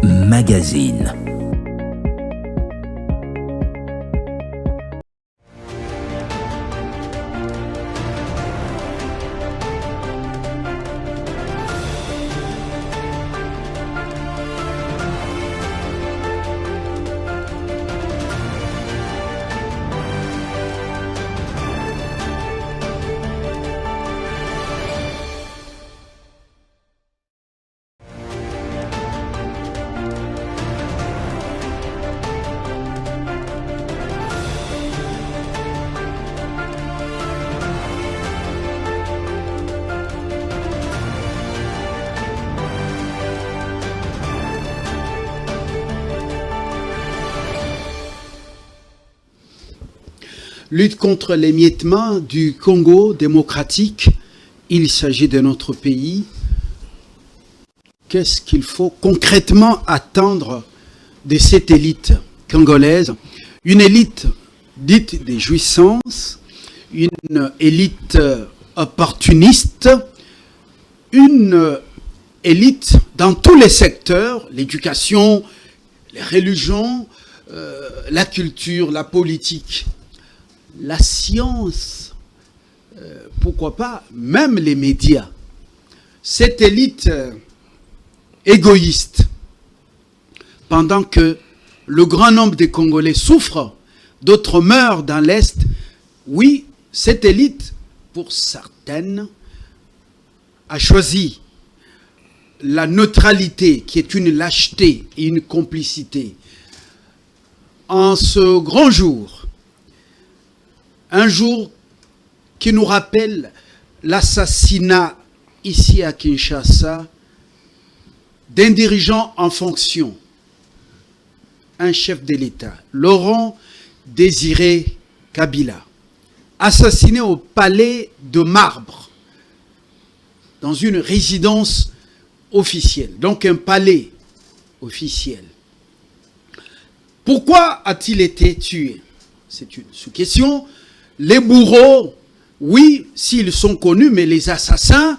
Magazine. Lutte contre l'émiettement du Congo démocratique, il s'agit de notre pays. Qu'est-ce qu'il faut concrètement attendre de cette élite congolaise? Une élite dite des jouissances, une élite opportuniste, une élite dans tous les secteurs, l'éducation, les religions, la culture, la politique, la science, pourquoi pas, même les médias. Cette élite égoïste, pendant que le grand nombre des Congolais souffrent, d'autres meurent dans l'Est, oui, cette élite, pour certaines, a choisi la neutralité, qui est une lâcheté et une complicité. En ce grand jour, un jour qui nous rappelle l'assassinat ici à Kinshasa d'un dirigeant en fonction, un chef de l'État, Laurent Désiré Kabila, assassiné au palais de marbre, dans une résidence officielle, donc un palais officiel. Pourquoi a-t-il été tué? C'est une sous-question. Les bourreaux, oui, s'ils sont connus, mais les assassins,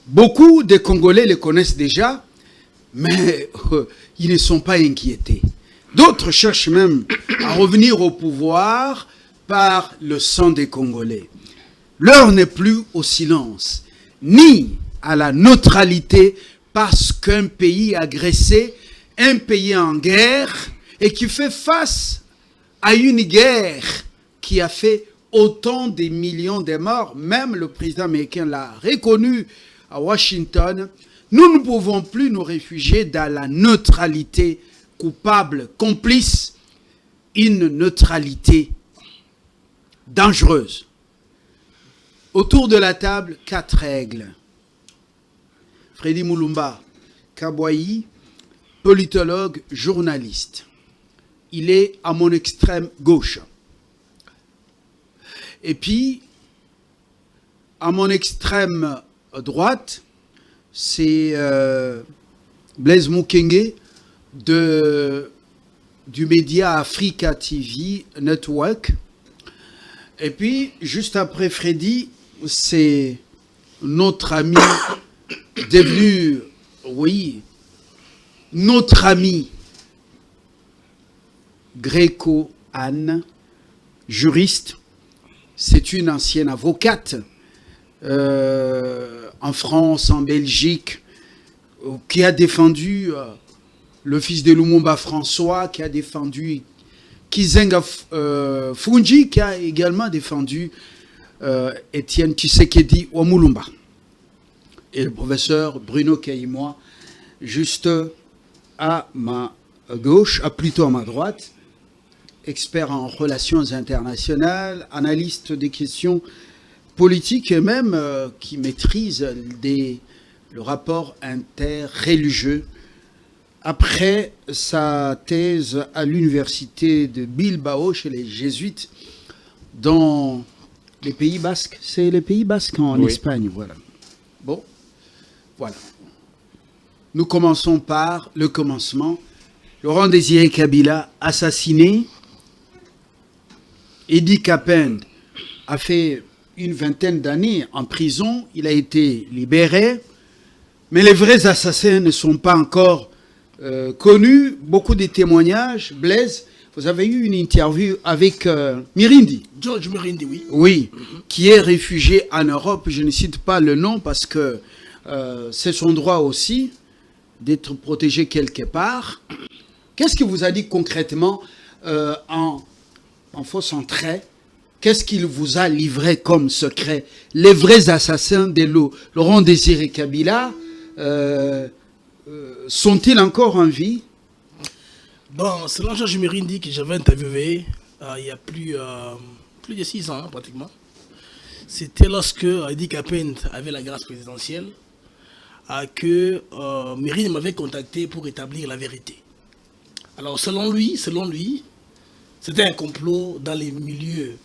beaucoup de Congolais les connaissent déjà, mais ils ne sont pas inquiétés. D'autres cherchent même à revenir au pouvoir par le sang des Congolais. L'heure n'est plus au silence, ni à la neutralité, parce qu'un pays agressé, un pays en guerre, et qui fait face à une guerre qui a fait autant de millions de morts, même le président américain l'a reconnu à Washington, nous ne pouvons plus nous réfugier dans la neutralité coupable, complice, une neutralité dangereuse. Autour de la table, 4 règles. Freddy Mulumba Kabouayi, politologue, journaliste. Il est à mon extrême gauche. Et puis, à mon extrême droite, c'est Blaise Mukenge du média Africa TV Network. Et puis, juste après Freddy, c'est notre ami devenu, oui, notre ami Gréco Anne, juriste. C'est une ancienne avocate en France, en Belgique, qui a défendu le fils de Lumumba François, qui a défendu Kizenga Fungi, qui a également défendu Étienne Tshisekedi Wamulumba. Et le professeur Bruno Kaïmois, juste à ma gauche, plutôt à ma droite, expert en relations internationales, analyste des questions politiques et même qui maîtrise le rapport interreligieux. Après sa thèse à l'université de Bilbao chez les Jésuites dans les Pays Basques. C'est les Pays Basques en Espagne, voilà. Bon, voilà. Nous commençons par le commencement. Laurent Désiré Kabila, assassiné. Idi Kapend a fait une vingtaine d'années en prison. Il a été libéré. Mais les vrais assassins ne sont pas encore connus. Beaucoup de témoignages. Blaise, vous avez eu une interview avec Mirindi. George Mirindi, oui. Oui, qui est réfugié en Europe. Je ne cite pas le nom parce que c'est son droit aussi d'être protégé quelque part. Qu'est-ce qu'il vous a dit concrètement en fausse entrée? Qu'est-ce qu'il vous a livré comme secret? Les vrais assassins de Laurent Désiré Kabila sont-ils encore en vie? Bon, selon Georges Mirindi, que j'avais interviewé il y a plus de 6 ans, pratiquement, c'était lorsque Idi Kapent avait la grâce présidentielle que Mirindi m'avait contacté pour établir la vérité. Alors, selon lui, c'était un complot dans les milieux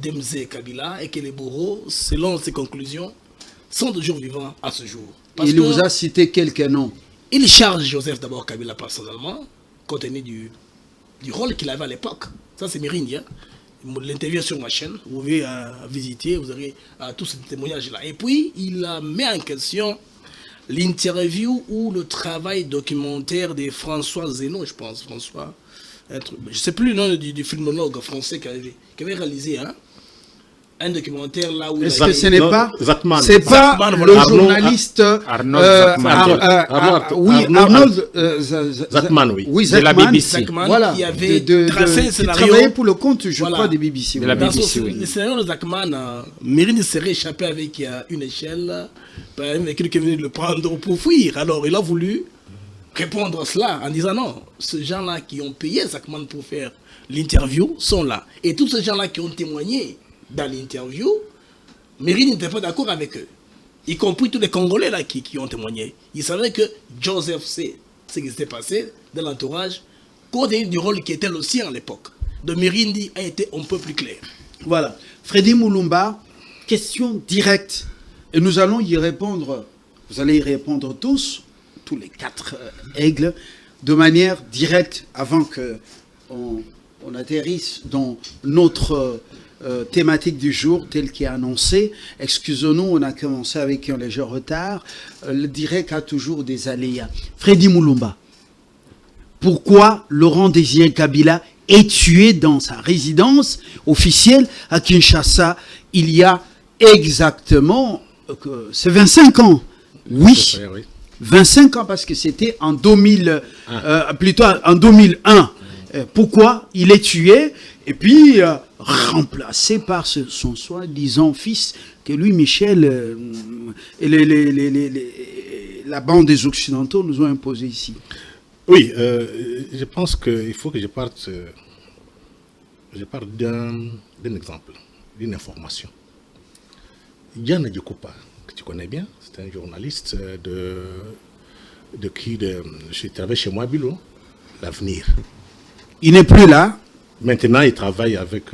d'Mzé Kabila et que les bourreaux, selon ses conclusions, sont toujours vivants à ce jour. Il vous a cité quelques noms. Il charge Joseph d'abord Kabila personnellement, compte tenu du rôle qu'il avait à l'époque. Ça, c'est Mirindi. Hein? L'interview est sur ma chaîne. Vous pouvez visiter, vous aurez tous ces témoignages-là. Et puis, il met en question l'interview ou le travail documentaire de François Zeno, je pense. Je ne sais plus le nom du filmologue français qui avait réalisé un documentaire là où... Est-ce que ce n'est pas... Zatman. C'est pas Zatman, le voilà. journaliste... Arnold Zatman, oui. Oui, de la Zatman. BBC. Zakman, Voilà. qui avait qui tracé le scénario. travaillait pour le compte, je Voilà. crois, des BBC. De la Dans BBC, oui. le scénario de Zakman, Mirindi serait échappé avec une échelle, par exemple, quelqu'un qui est venu le prendre pour fuir. Alors, il a voulu répondre à cela en disant non, ces gens-là qui ont payé Zakman pour faire l'interview sont là. Et tous ces gens-là qui ont témoigné dans l'interview, Mirindi n'était pas d'accord avec eux. Y compris tous les Congolais là qui ont témoigné. Ils savaient que Joseph sait ce qui s'était passé dans l'entourage, compte tenu du rôle qui était le sien à l'époque. De Mirindi a été un peu plus clair. Voilà. Freddy Moulumba, question directe. Et nous allons y répondre. Vous allez y répondre tous les 4 aigles, de manière directe avant qu'on atterrisse dans notre thématique du jour, telle qui est annoncée. Excusez-nous, on a commencé avec un léger retard. Le direct a toujours des aléas. Freddy Moulumba, pourquoi Laurent Désiré Kabila est tué dans sa résidence officielle à Kinshasa il y a exactement, c'est 25 ans. Oui. 25 ans parce que c'était en 2000, plutôt en 2001. Pourquoi il est tué et puis remplacé par son soi-disant fils que lui, Michel, et la bande des Occidentaux nous ont imposé ici. Oui, je pense qu'il faut que je parte d'un exemple, d'une information. Diana Djokoupa, que tu connais bien, c'est un journaliste je travaille chez moi, Bilo, l'avenir. Il n'est plus là. Maintenant, il travaille avec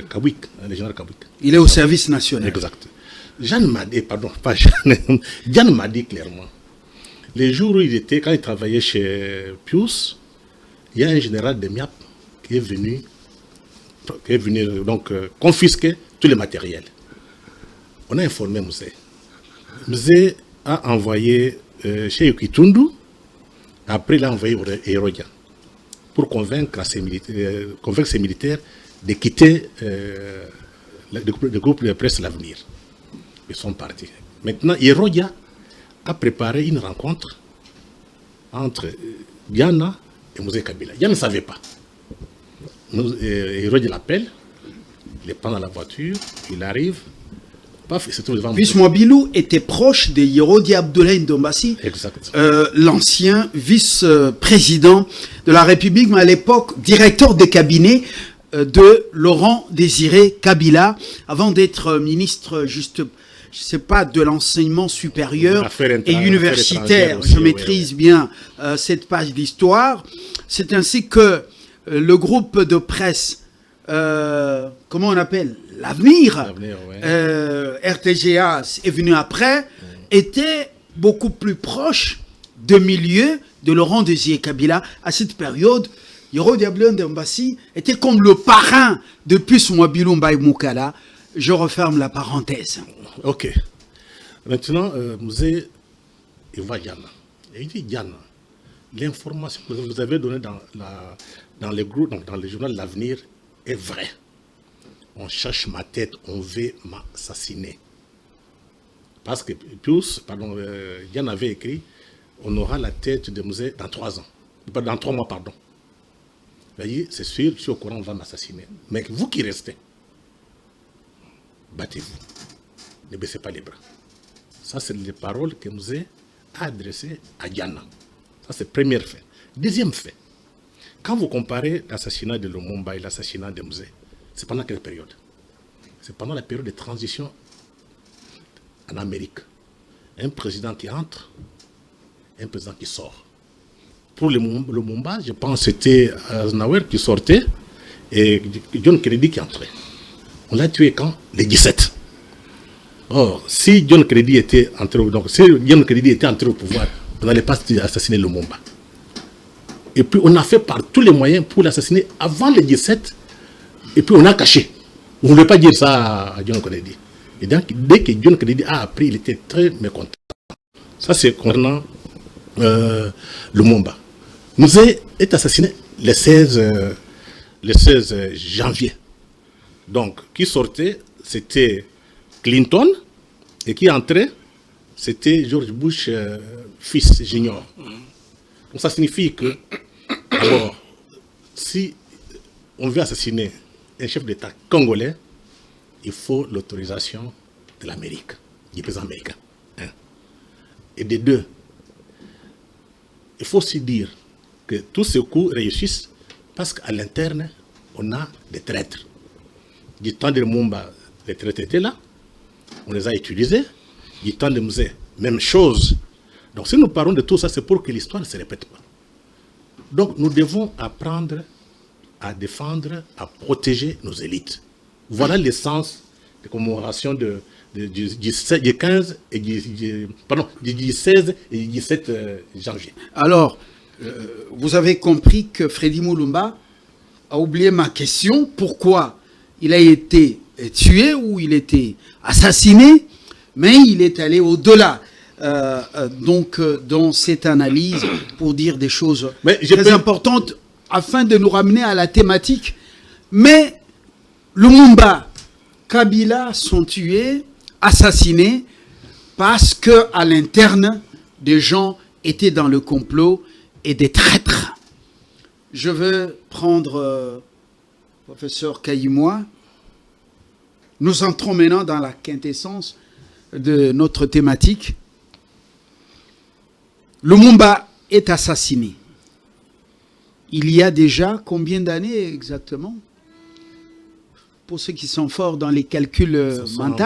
Kawik, le général Kawik. Il est au service national. Exact. Jeanne m'a dit, pardon, pas Jeanne, Diane m'a dit clairement, les jours où quand il travaillait chez Pius, il y a un général de Miap qui est venu donc confisquer tous les matériels. On a informé Mzé. Mzé a envoyé chez Yukitundu, après il a envoyé Erodia pour convaincre ces militaires de quitter le groupe de presse L'Avenir. Ils sont partis. Maintenant, Erodia a préparé une rencontre entre Diana et Mzé Kabila. Diana ne savait pas. Erodia l'appelle, il est prend dans la voiture, il arrive. Vice-Mobilou était proche de Yerodi Abdoulaye Ndombassi, l'ancien vice-président de la République, mais à l'époque directeur de cabinet de Laurent Désiré Kabila, avant d'être ministre, juste, je sais pas, de l'enseignement supérieur et universitaire. Je maîtrise bien cette page d'histoire. C'est ainsi que le groupe de presse, comment on appelle, L'Avenir, RTGA est venu après, était beaucoup plus proche de milieu de Laurent Désiré Kabila. À cette période, Yerodi Abdoulaye Ndombassi était comme le parrain de Vice-Mobilou Mbaye Moukala. Je referme la parenthèse. Ok. Maintenant, Mzé il voit Diana. Et il dit, Diana, l'information que vous avez donnée dans les groupes, donc dans le journal L'Avenir est vraie. On cherche ma tête, on veut m'assassiner. Parce que Diana avait écrit, on aura la tête de Mzee dans 3 ans. Dans 3 mois, pardon. C'est sûr, je suis au courant, on va m'assassiner. Mais vous qui restez, battez-vous. Ne baissez pas les bras. Ça, c'est les paroles que Mzee a adressées à Diana. Ça, c'est le premier fait. Deuxième fait, quand vous comparez l'assassinat de Lumumba et l'assassinat de Mzee, c'est pendant quelle période? C'est pendant la période de transition en Amérique. Un président qui entre, un président qui sort. Pour le Lumumba, je pense que c'était Aznavour qui sortait et John Kennedy qui entrait. On l'a tué quand? Les 17. Or, si John Kennedy était entré au pouvoir, on n'allait pas assassiner Lumumba. Et puis on a fait par tous les moyens pour l'assassiner avant les 17. Et puis on a caché. On ne voulait pas dire ça à John Kennedy. Et donc, dès que John Kennedy a appris, il était très mécontent. Ça, c'est concernant Lumumba. Mzee est assassiné le 16 janvier. Donc, qui sortait, c'était Clinton, et qui entrait, c'était George Bush, fils junior. Donc, ça signifie que, alors, si on veut assassiner un chef d'État congolais, il faut l'autorisation de l'Amérique, du président américain. Et des deux, il faut aussi dire que tous ces coups réussissent parce qu'à l'interne, on a des traîtres. Du temps de Lumumba, les traîtres étaient là, on les a utilisés. Du temps de Mzee, même chose. Donc si nous parlons de tout ça, c'est pour que l'histoire ne se répète pas. Donc nous devons apprendre à défendre, à protéger nos élites. Voilà l'essence des commémorations du 15 et du 16 et du 17 janvier. Alors, vous avez compris que Freddy Mulumba a oublié ma question. Pourquoi il a été tué ou il était assassiné, mais il est allé au-delà. Donc, dans cette analyse, pour dire des choses très importantes, afin de nous ramener à la thématique. Mais Lumumba, Kabila sont tués, assassinés, parce qu'à l'interne, des gens étaient dans le complot et des traîtres. Je veux prendre professeur Kayimoa. Nous entrons maintenant dans la quintessence de notre thématique. Lumumba est assassiné. Il y a déjà combien d'années exactement? Pour ceux qui sont forts dans les calculs mentaux.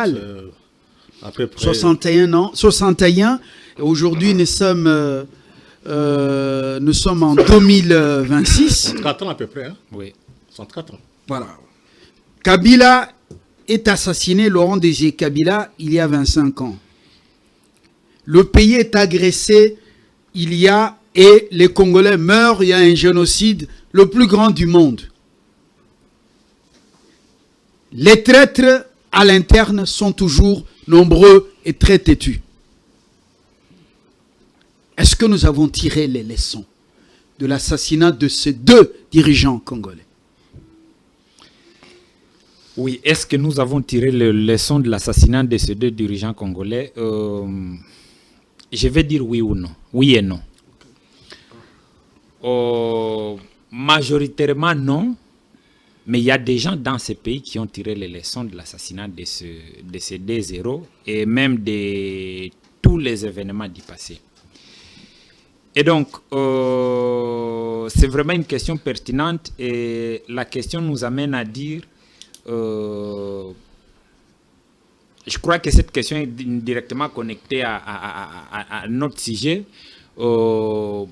À peu près 61 ans. 61. Aujourd'hui, nous sommes en 2026. 4 ans à peu près. Hein? Oui. 64 ans. Voilà. Kabila est assassiné, Laurent Désiré Kabila, il y a 25 ans. Le pays est agressé, et les Congolais meurent, il y a un génocide, le plus grand du monde. Les traîtres à l'interne sont toujours nombreux et très têtus. Est-ce que nous avons tiré les leçons de l'assassinat de ces deux dirigeants congolais? Oui, est-ce que nous avons tiré les leçons de l'assassinat de ces deux dirigeants congolais? Je vais dire oui ou non. Oui et non. Majoritairement non, mais il y a des gens dans ces pays qui ont tiré les leçons de l'assassinat de ces deux héros et même de tous les événements du passé. Et donc, c'est vraiment une question pertinente et la question nous amène à dire, je crois que cette question est directement connectée à notre sujet, pour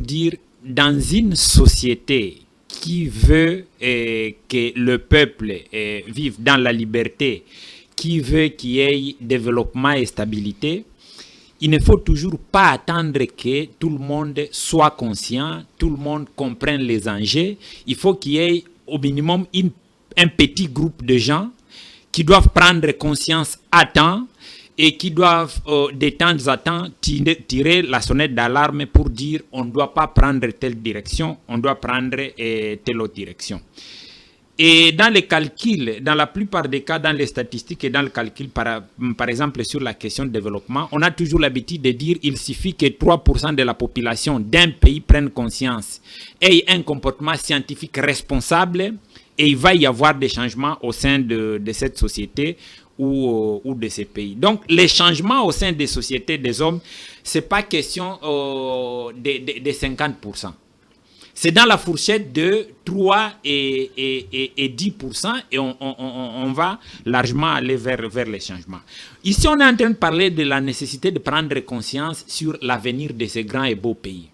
dire, dans une société qui veut que le peuple vive dans la liberté, qui veut qu'il y ait développement et stabilité, il ne faut toujours pas attendre que tout le monde soit conscient, tout le monde comprenne les enjeux. Il faut qu'il y ait au minimum un petit groupe de gens qui doivent prendre conscience à temps et qui doivent de temps en temps tirer la sonnette d'alarme pour dire on ne doit pas prendre telle direction, on doit prendre telle autre direction. Et dans les calculs, dans la plupart des cas, dans les statistiques et dans le calcul, par exemple sur la question de développement, on a toujours l'habitude de dire qu'il suffit que 3% de la population d'un pays prenne conscience, ait un comportement scientifique responsable, et il va y avoir des changements au sein de cette société ou de ces pays. Donc, les changements au sein des sociétés des hommes, ce n'est pas question de 50%. C'est dans la fourchette de 3 et 10%, et on va largement aller vers les changements. Ici, on est en train de parler de la nécessité de prendre conscience sur l'avenir de ces grands et beaux pays.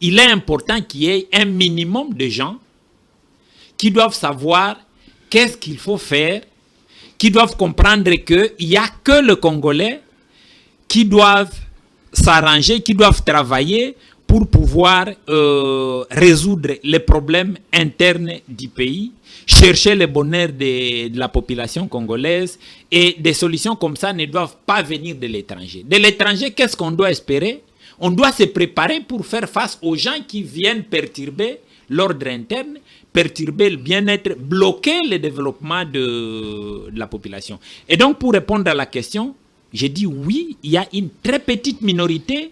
Il est important qu'il y ait un minimum de gens qui doivent savoir qu'est-ce qu'il faut faire, qui doivent comprendre qu'il n'y a que le Congolais qui doivent s'arranger, qui doivent travailler pour pouvoir résoudre les problèmes internes du pays, chercher le bonheur de la population congolaise, et des solutions comme ça ne doivent pas venir de l'étranger. De l'étranger, qu'est-ce qu'on doit espérer? On doit se préparer pour faire face aux gens qui viennent perturber l'ordre interne, perturber le bien-être, bloquer le développement de la population. Et donc, pour répondre à la question, j'ai dit oui, il y a une très petite minorité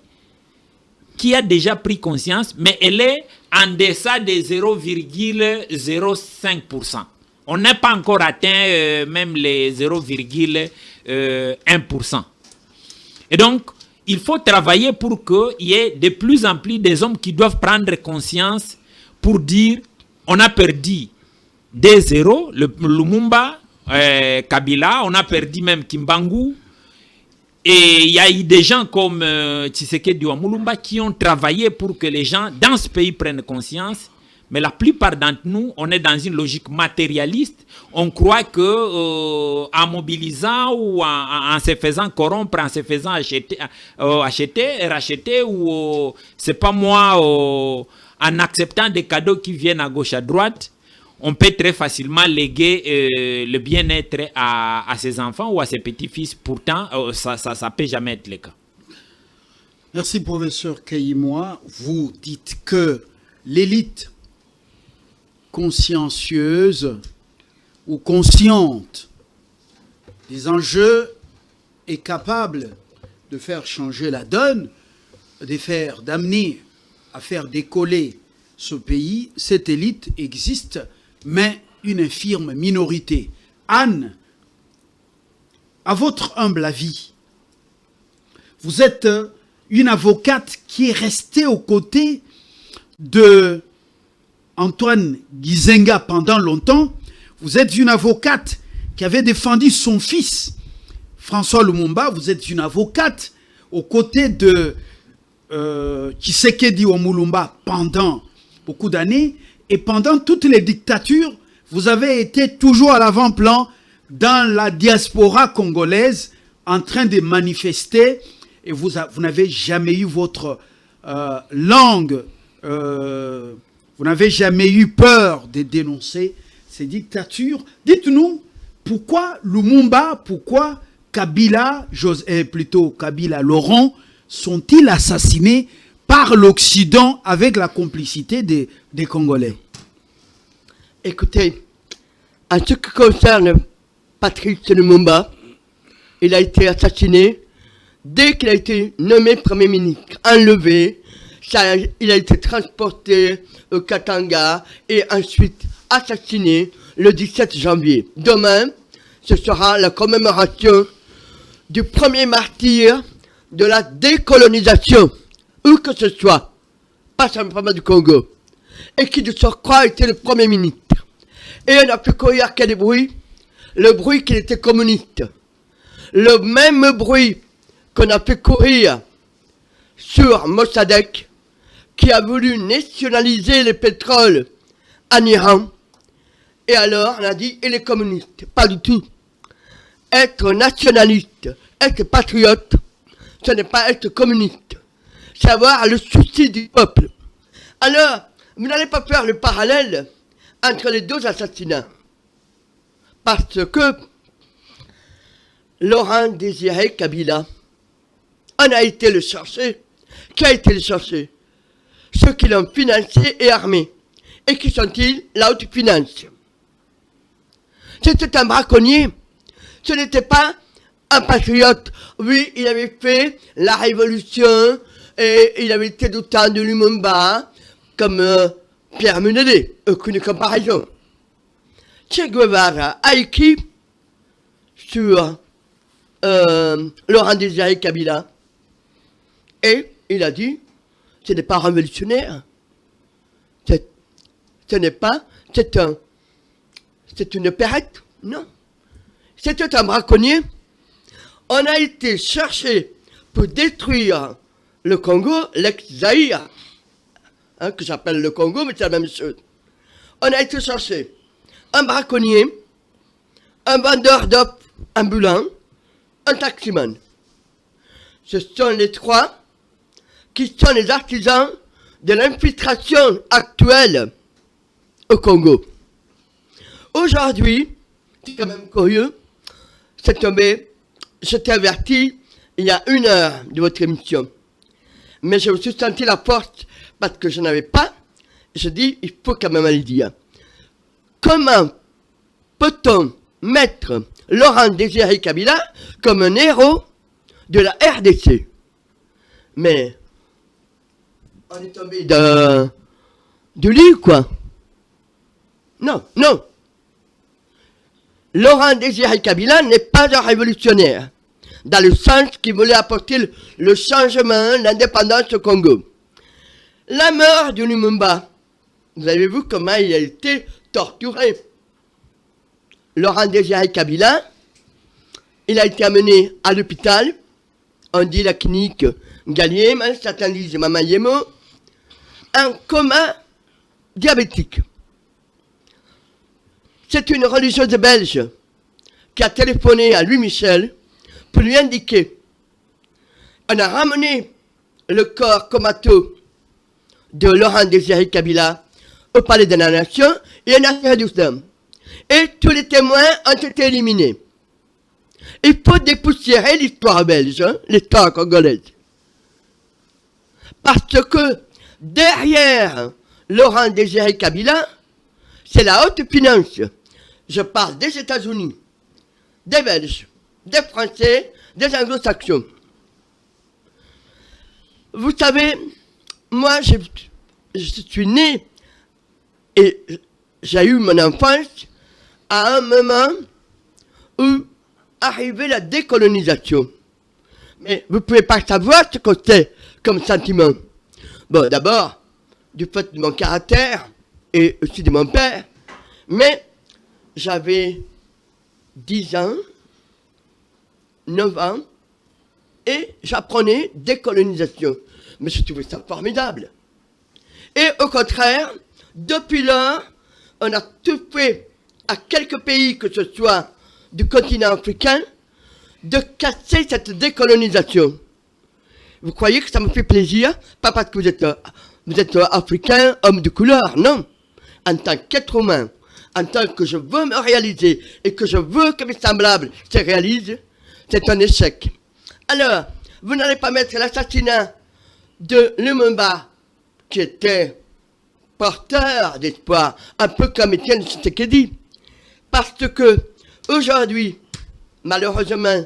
qui a déjà pris conscience, mais elle est en deçà de 0,05%. On n'a pas encore atteint même les 0,1%. Et donc, il faut travailler pour qu'il y ait de plus en plus des hommes qui doivent prendre conscience pour dire on a perdu des zéros, le Lumumba, Kabila, on a perdu même Kimbangu. Et il y a eu des gens comme Tshisekedi ou Mulumba qui ont travaillé pour que les gens dans ce pays prennent conscience. Mais la plupart d'entre nous, on est dans une logique matérialiste. On croit que en mobilisant ou en se faisant corrompre, en se faisant acheter, racheter, ou c'est pas moi, en acceptant des cadeaux qui viennent à gauche, à droite, on peut très facilement léguer le bien-être à ses enfants ou à ses petits-fils. Pourtant, ça ne peut jamais être le cas. Merci, professeur Kayimoa. Vous dites que l'élite consciencieuse ou consciente des enjeux est capable de faire changer la donne, d'amener à faire décoller ce pays. Cette élite existe, mais une infime minorité. Anne, à votre humble avis, vous êtes une avocate qui est restée aux côtés de Antoine Gizenga pendant longtemps. Vous êtes une avocate qui avait défendu son fils, François Lumumba. Vous êtes une avocate aux côtés de Tshisekedi Mulumba pendant beaucoup d'années. Et pendant toutes les dictatures, vous avez été toujours à l'avant-plan dans la diaspora congolaise en train de manifester. Et vous n'avez jamais eu votre langue, vous n'avez jamais eu peur de dénoncer ces dictatures. Dites-nous, pourquoi Lumumba, pourquoi Kabila, Kabila Laurent, sont-ils assassinés par l'Occident avec la complicité des Congolais? Écoutez, en ce qui concerne Patrice Lumumba, il a été assassiné dès qu'il a été nommé Premier ministre, enlevé. Il a été transporté au Katanga et ensuite assassiné le 17 janvier. Demain, ce sera la commémoration du premier martyr de la décolonisation, où que ce soit, pas simplement du Congo, et qui de surcroît était le Premier ministre. Et on a fait courir quel bruit? Le bruit qu'il était communiste. Le même bruit qu'on a fait courir sur Mossadegh, qui a voulu nationaliser le pétrole en Iran. Et alors, on a dit, il est communiste. Pas du tout. Être nationaliste, être patriote, ce n'est pas être communiste. C'est avoir le souci du peuple. Alors, vous n'allez pas faire le parallèle entre les deux assassinats. Parce que Laurent Désiré Kabila. On a été le chercher. Qui a été le chercher? Ceux qui l'ont financé et armé. Et qui sont-ils? La haute finance. C'était un braconnier. Ce n'était pas un patriote. Oui, il avait fait la révolution et il avait été du temps de Lumumba comme Pierre Munedé. Aucune comparaison. Che Guevara a écrit sur Laurent Désiré Kabila et il a dit ce n'est pas révolutionnaire. Ce n'est pas, c'est une perrette, non. C'était un braconnier. On a été chercher pour détruire le Congo, l'ex-Zaïre, hein, que j'appelle le Congo, mais c'est la même chose. On a été chercher un braconnier, un vendeur d'op ambulant, un taximan. Ce sont les trois qui sont les artisans de l'infiltration actuelle au Congo. Aujourd'hui, c'est quand même curieux, c'est tombé, je t'ai averti il y a 1 heure de votre émission, mais je me suis senti la force parce que je n'avais pas, je dis, il faut quand même le dire. Comment peut-on mettre Laurent Désiré Kabila comme un héros de la RDC? Mais on est tombé de lit, quoi. Non, non. Laurent Désiré Kabila n'est pas un révolutionnaire, dans le sens qu'il voulait apporter le changement, l'indépendance au Congo. La mort de Lumumba, vous avez vu comment il a été torturé. Laurent Désiré Kabila, il a été amené à l'hôpital, on dit la clinique Gallienne, certains disent Mama Yemo, un coma diabétique. C'est une religieuse belge qui a téléphoné à Louis Michel pour lui indiquer. On a ramené le corps comateux de Laurent Désiré Kabila au Palais de la Nation et on a fait du temps. Et tous les témoins ont été éliminés. Il faut dépoussiérer l'histoire belge, hein, l'histoire congolaise. Parce que derrière Laurent Désiré Kabila, c'est la haute finance. Je parle des États-Unis, des Belges, des Français, des Anglo-Saxons. Vous savez, moi, je suis né et j'ai eu mon enfance à un moment où arrivait la décolonisation. Mais vous ne pouvez pas savoir ce que c'est comme sentiment. Bon, d'abord, du fait de mon caractère et aussi de mon père, mais j'avais 10 ans, 9 ans, et j'apprenais décolonisation. Mais je trouvais ça formidable. Et au contraire, depuis lors, on a tout fait à quelques pays que ce soit du continent africain de casser cette décolonisation. Vous croyez que ça me fait plaisir? Pas parce que vous êtes africain, homme de couleur, non. En tant qu'être humain, en tant que je veux me réaliser et que je veux que mes semblables se réalisent, c'est un échec. Alors, vous n'allez pas mettre l'assassinat de Lumumba, qui était porteur d'espoir, un peu comme Étienne Tshisekedi, parce que aujourd'hui, malheureusement,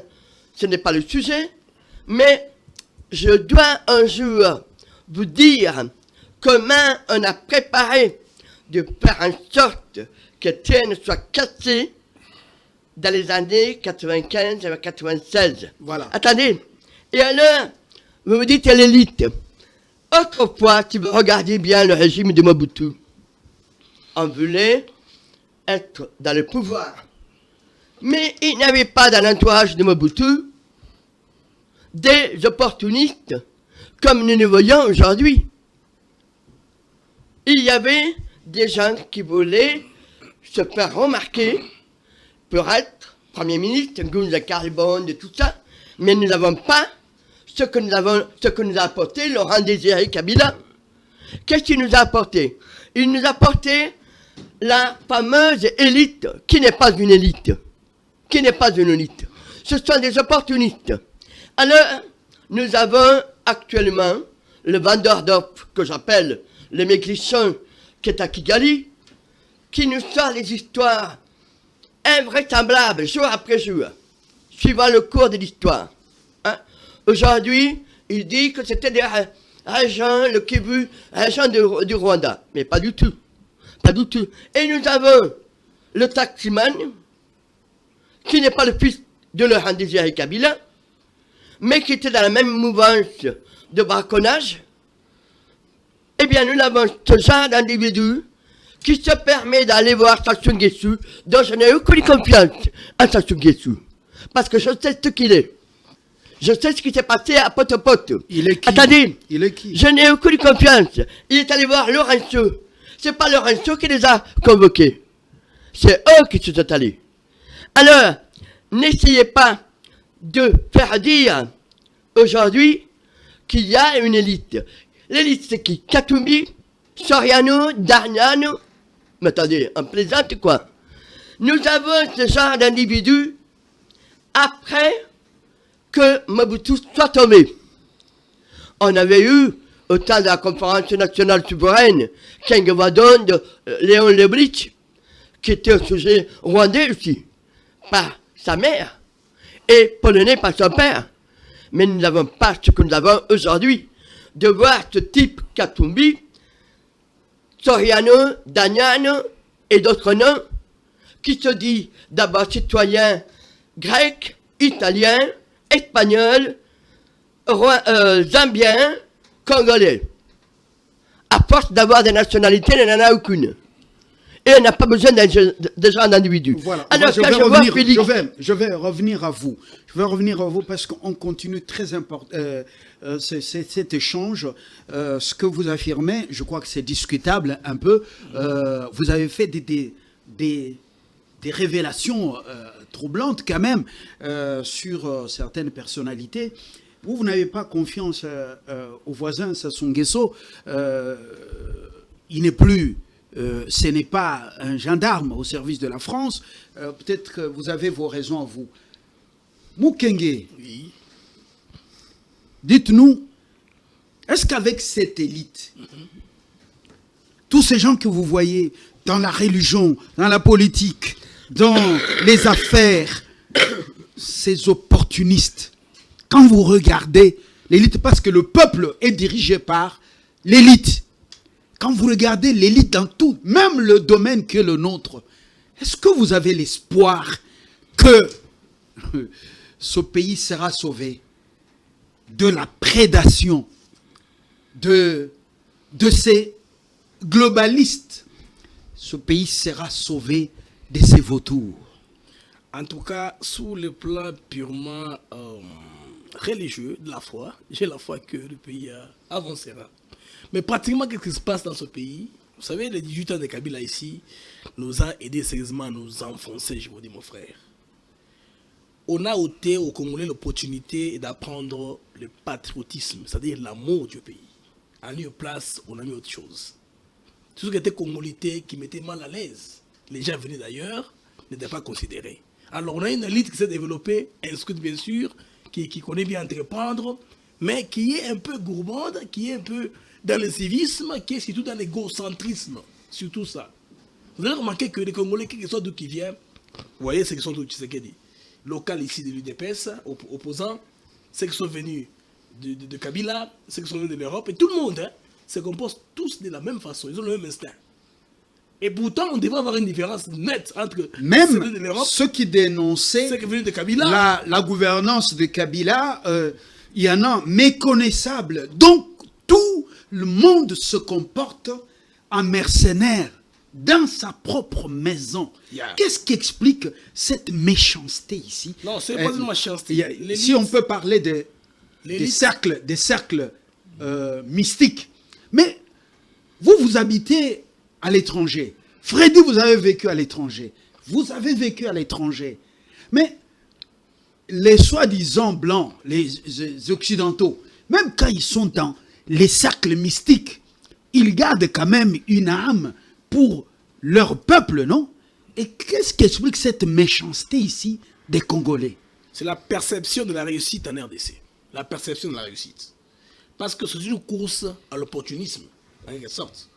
ce n'est pas le sujet, mais je dois un jour vous dire comment on a préparé de faire en sorte qu'Étienne soit cassé dans les années 95 et 96. Voilà. Attendez. Et alors, vous me dites l'élite. Autrefois, si vous regardez bien le régime de Mobutu, on voulait être dans le pouvoir. Mais il n'y avait pas dans l'entourage de Mobutu des opportunistes comme nous le voyons aujourd'hui. Il y avait des gens qui voulaient se faire remarquer pour être Premier ministre, Ngunza Carbone, de tout ça, mais nous n'avons pas ce que nous a apporté Laurent Désiré Kabila. Qu'est-ce qu'il nous a apporté? Il nous a apporté la fameuse élite, qui n'est pas une élite. Qui n'est pas une élite. ce sont des opportunistes. Alors, nous avons actuellement le vendeur d'offres que j'appelle le Maigrichon, qui est à Kigali, qui nous sort des histoires invraisemblables, jour après jour, suivant le cours de l'histoire. Hein? Aujourd'hui, il dit que c'était des agents, le Kivu, agents du Rwanda. Mais pas du tout. Pas du tout. Et nous avons le taximan, qui n'est pas le fils de Laurent Désiré Kabila, mais qui était dans la même mouvance de braconnage. Eh bien, nous avons ce genre d'individu qui se permet d'aller voir Sassou Nguesso, dont je n'ai aucune confiance à Sassou Nguesso. Parce que je sais ce qu'il est. Je sais ce qui s'est passé à Potopoto. Il est qui? Attendez. Il est qui? Je n'ai aucune confiance. Il est allé voir Lorenzo. C'est pas Lorenzo qui les a convoqués. C'est eux qui se sont allés. Alors, n'essayez pas de faire dire aujourd'hui qu'il y a une élite. L'élite, c'est qui? Katumbi, Soriano, Darniano. Mais attendez, on plaisante quoi? Nous avons ce genre d'individus après que Mobutu soit tombé. On avait eu, au temps de la conférence nationale souveraine, King Wadon de Léon Leblich, qui était un sujet rwandais aussi, par sa mère, et polonais par son père. Mais nous n'avons pas ce que nous avons aujourd'hui, de voir ce type Katumbi, Soriano, Daniano et d'autres noms, qui se dit d'abord citoyen grec, italien, espagnol, zambien, congolais. À force d'avoir des nationalités, il n'en a aucune. Et on n'a pas besoin de genre d'individus. Voilà. Alors, je vais revenir à vous. Je vais revenir à vous parce qu'on continue très important. Cet échange, ce que vous affirmez, je crois que c'est discutable un peu. Vous avez fait des révélations troublantes quand même sur certaines personnalités. Vous n'avez pas confiance au voisin Sassou Nguesso. Il n'est plus... ce n'est pas un gendarme au service de la France. Peut-être que vous avez vos raisons à vous. Mukenge, Oui. dites-nous, est-ce qu'avec cette élite, tous ces gens que vous voyez dans la religion, dans la politique, dans les affaires, ces opportunistes, quand vous regardez l'élite, parce que le peuple est dirigé par l'élite, quand vous regardez l'élite dans tout, même le domaine qui est le nôtre, est-ce que vous avez l'espoir que ce pays sera sauvé de la prédation de ces globalistes? Ce pays sera sauvé de ces vautours. En tout cas, sous le plan purement religieux de la foi, j'ai la foi que le pays avancera. Mais pratiquement, qu'est-ce qui se passe dans ce pays? Vous savez, les 18 ans de Kabila ici nous a aidé sérieusement à nous enfoncer, je vous dis, mon frère. On a ôté aux Congolais l'opportunité d'apprendre le patriotisme, c'est-à-dire l'amour du pays. En lieu place, on a mis autre chose. Tout ce qui était congolité qui mettait mal à l'aise, les gens venus d'ailleurs, n'étaient pas considérés. Alors on a une élite qui s'est développée, inscrite bien sûr, qui connaît bien entreprendre, mais qui est un peu gourmande, qui est un peu dans le civisme, qui est surtout dans l'égocentrisme, surtout ça. Vous avez remarqué que les Congolais, quel que soit d'où ils viennent, vous voyez ceux qui sont de Tshisekedi, local ici de l'UDPS, opposants, ceux qui sont venus de Kabila, ceux qui sont venus de l'Europe, et tout le monde se compose tous de la même façon, ils ont le même instinct. Et pourtant, on devrait avoir une différence nette entre Même ceux de l'Europe, ceux qui dénonçaient ceux qui viennent de Kabila. la gouvernance de Kabila, il y en a méconnaissables. Donc, tout le monde se comporte en mercenaire dans sa propre maison. Yeah. Qu'est-ce qui explique cette méchanceté ici? Non, c'est pas une méchanceté. Si on peut parler des cercles mystiques. Mais vous habitez à l'étranger. Freddy, vous avez vécu à l'étranger. Vous avez vécu à l'étranger. Mais les soi-disant blancs, les occidentaux, même quand ils sont dans les cercles mystiques, ils gardent quand même une âme pour leur peuple, non? Et qu'est-ce qui explique cette méchanceté ici des Congolais? c'est la perception de la réussite en RDC. La perception de la réussite. Parce que c'est une course à l'opportunisme, en quelque sorte.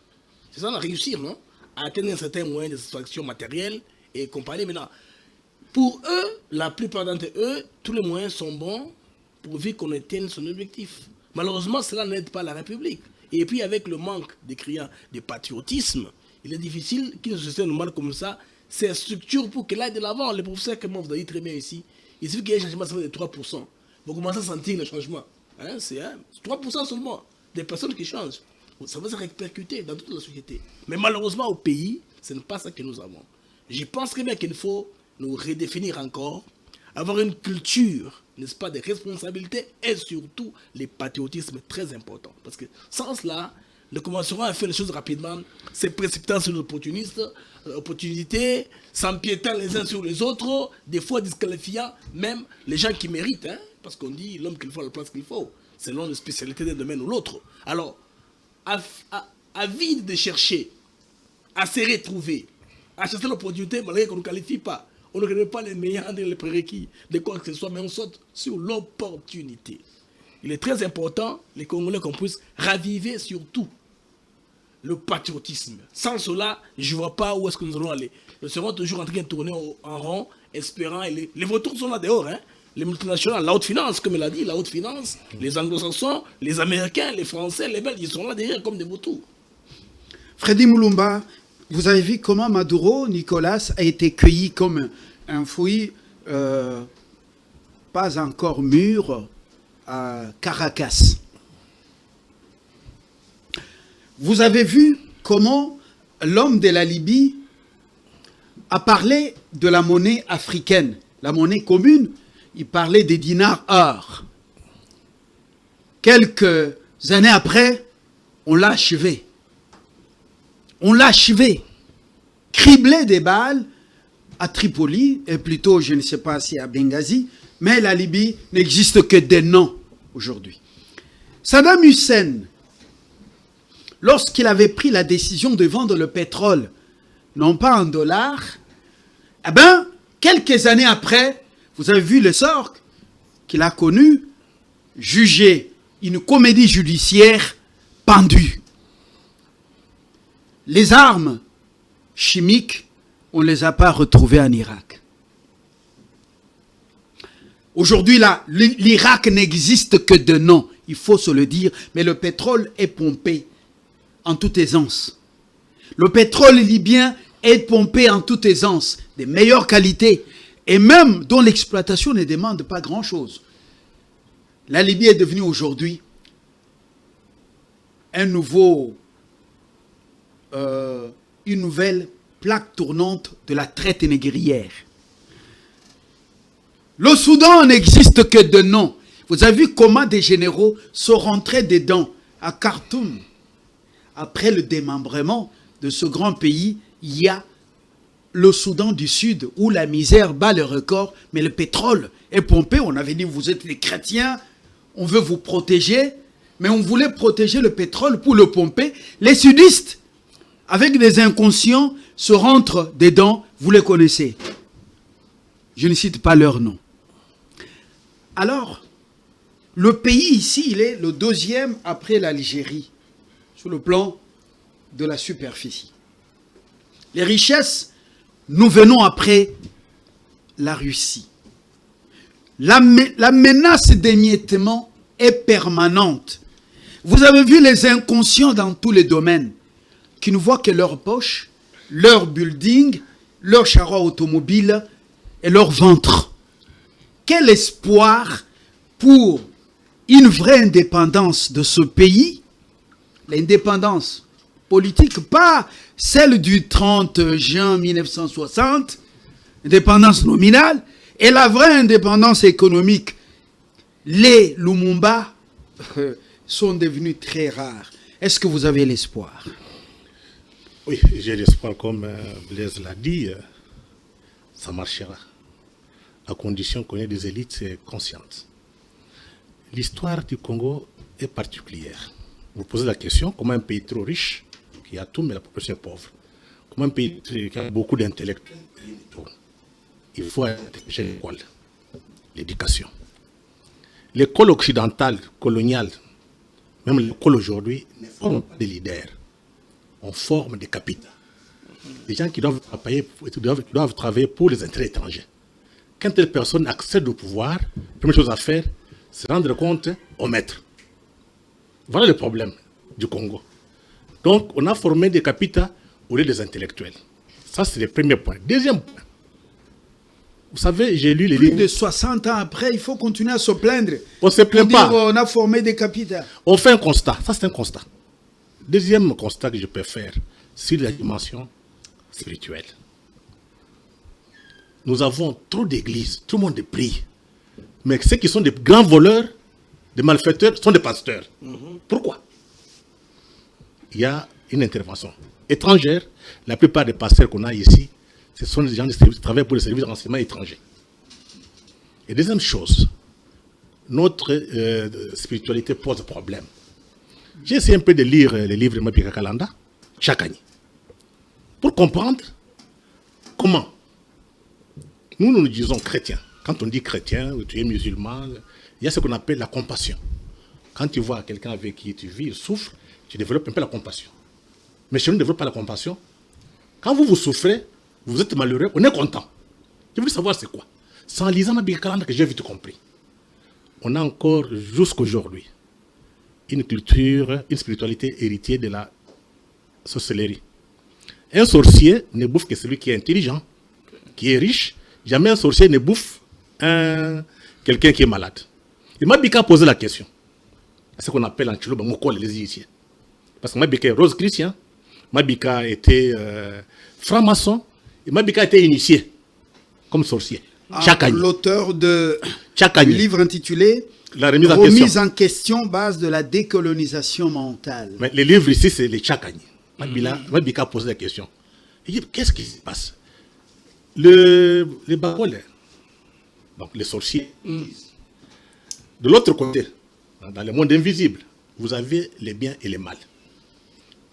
C'est ça, la réussir, non? À atteindre un certain moyen de satisfaction matérielle et compagnie. Maintenant, pour eux, la plupart d'entre eux, tous les moyens sont bons pourvu qu'on atteigne son objectif. Malheureusement, cela n'aide pas la République. Et puis, avec le manque des clients de patriotisme, il est difficile qu'une société normale comme ça s'instructure pour qu'elle aille de l'avant. Les professeurs, comme vous avez dit très bien ici, il suffit qu'il y ait un changement de 3%. Vous commencez à sentir le changement. Hein, c'est 3% seulement des personnes qui changent. Ça va se répercuter dans toute la société. Mais malheureusement, au pays, ce n'est pas ça que nous avons. Je pense très bien qu'il faut nous redéfinir encore, avoir une culture, n'est-ce pas, des responsabilités et surtout les patriotismes très importants. Parce que sans cela, nous commencerons à faire les choses rapidement, se précipitant sur l'opportunité, s'empiétant les uns sur les autres, des fois disqualifiant même les gens qui méritent. Hein, parce qu'on dit l'homme qu'il faut à la place qu'il faut, selon les spécialités d'un domaine ou l'autre. Alors, avide de chercher, à se retrouver, à chercher l'opportunité malgré qu'on ne qualifie pas. On ne connaît pas les meilleurs des prérequis de quoi que ce soit, mais on saute sur l'opportunité. Il est très important, les Congolais, qu'on puisse raviver surtout le patriotisme. Sans cela, je ne vois pas où est-ce que nous allons aller. Nous serons toujours en train de tourner en rond, espérant, et les vautours sont là dehors, hein. Les multinationales, la haute finance, comme elle a dit, la haute finance, les anglo-saxons, les américains, les français, les belges, ils sont là derrière comme des vautours. Freddy Mulumba, vous avez vu comment Maduro, Nicolas, a été cueilli comme un fruit pas encore mûr à Caracas. Vous avez vu comment l'homme de la Libye a parlé de la monnaie africaine, la monnaie commune. Il parlait des dinars or. Quelques années après, on l'a achevé. On l'a achevé. Criblé des balles à Tripoli, et plutôt, je ne sais pas si à Benghazi, mais la Libye n'existe que des noms aujourd'hui. Saddam Hussein, lorsqu'il avait pris la décision de vendre le pétrole, non pas en dollars, eh bien, quelques années après, vous avez vu le sort qu'il a connu, jugé, une comédie judiciaire pendue. Les armes chimiques, on ne les a pas retrouvées en Irak. Aujourd'hui, là, l'Irak n'existe que de nom, il faut se le dire, mais le pétrole est pompé en toute aisance. Le pétrole libyen est pompé en toute aisance, des meilleures qualités, et même dont l'exploitation ne demande pas grand-chose. La Libye est devenue aujourd'hui une nouvelle plaque tournante de la traite négrière. Le Soudan n'existe que de nom. Vous avez vu comment des généraux sont rentrés dedans à Khartoum. Après le démembrement de ce grand pays, il y a le Soudan du Sud, où la misère bat le record, mais le pétrole est pompé. On avait dit, vous êtes des chrétiens, on veut vous protéger, mais on voulait protéger le pétrole pour le pomper. Les sudistes, avec des inconscients, se rentrent dedans, vous les connaissez. Je ne cite pas leur nom. Alors, le pays ici, il est le deuxième après l'Algérie, sur le plan de la superficie. Les richesses, nous venons après la Russie. La menace d'émiettement est permanente. Vous avez vu les inconscients dans tous les domaines qui ne voient que leur poche, leur building, leur charroi automobile et leur ventre. Quel espoir pour une vraie indépendance de ce pays, l'indépendance politique, pas celle du 30 juin 1960, indépendance nominale, et la vraie indépendance économique. Les Lumumba sont devenus très rares. Est-ce que vous avez l'espoir? Oui, j'ai l'espoir, comme Blaise l'a dit, ça marchera, à condition qu'on ait des élites conscientes. L'histoire du Congo est particulière. Vous posez la question, comment un pays trop riche, qui a tout, mais la population est pauvre, comment un pays qui a beaucoup d'intellectuels, il faut intelligent l'école. l'éducation. L'école occidentale, coloniale, même l'école aujourd'hui, ne forme pas des leaders. On forme des capitaux. Des gens qui doivent travailler pour les intérêts étrangers. Quand telle personne accède au pouvoir, la première chose à faire, c'est rendre compte au maître. Voilà le problème du Congo. Donc, on a formé des capitaux au lieu des intellectuels. Ça, c'est le premier point. Deuxième point. Vous savez, j'ai lu les livres. Plus de 60 ans après, il faut continuer à se plaindre. On ne se plaint pas. On a formé des capitaux. On fait un constat. Ça, c'est un constat. Deuxième constat que je peux faire sur la dimension spirituelle. Nous avons trop d'églises. Tout le monde prie. Mais ceux qui sont des grands voleurs, des malfaiteurs, sont des pasteurs. Pourquoi? Il y a une intervention étrangère. La plupart des pasteurs qu'on a ici, ce sont des gens qui travaillent pour les services de renseignement étrangers. Et deuxième chose, notre spiritualité pose problème. J'ai essayé un peu de lire les livres de Mabika Kalanda chaque année pour comprendre comment nous disons chrétiens. Quand on dit chrétien ou tu es musulman, il y a ce qu'on appelle la compassion. Quand tu vois quelqu'un avec qui tu vis, il souffre, tu développes un peu la compassion. Mais si on ne développe pas la compassion, quand vous souffrez, vous êtes malheureux, on est content. Je veux savoir c'est quoi. C'est en lisant Mabika Kalanda que j'ai vite compris. On a encore jusqu'aujourd'hui une culture, une spiritualité héritée de la sorcellerie. Un sorcier ne bouffe que celui qui est intelligent, qui est riche. Jamais un sorcier ne bouffe quelqu'un qui est malade. Et Mabika a posé la question. C'est ce qu'on appelle en Tchoulo, Mokol, les Égyptiens. Parce que Mabika est rose chrétien, Mabika était franc-maçon, et Mabika a été initié comme sorcier. Chaque année. L'auteur du livre intitulé La remise en question, base de la décolonisation mentale. Mais les livres ici, c'est les chaque année. Mabika a posé la question. Il dit, qu'est-ce qui se passe? Les Bakolais, donc les sorciers. De l'autre côté, dans le monde invisible, vous avez les biens et les mal.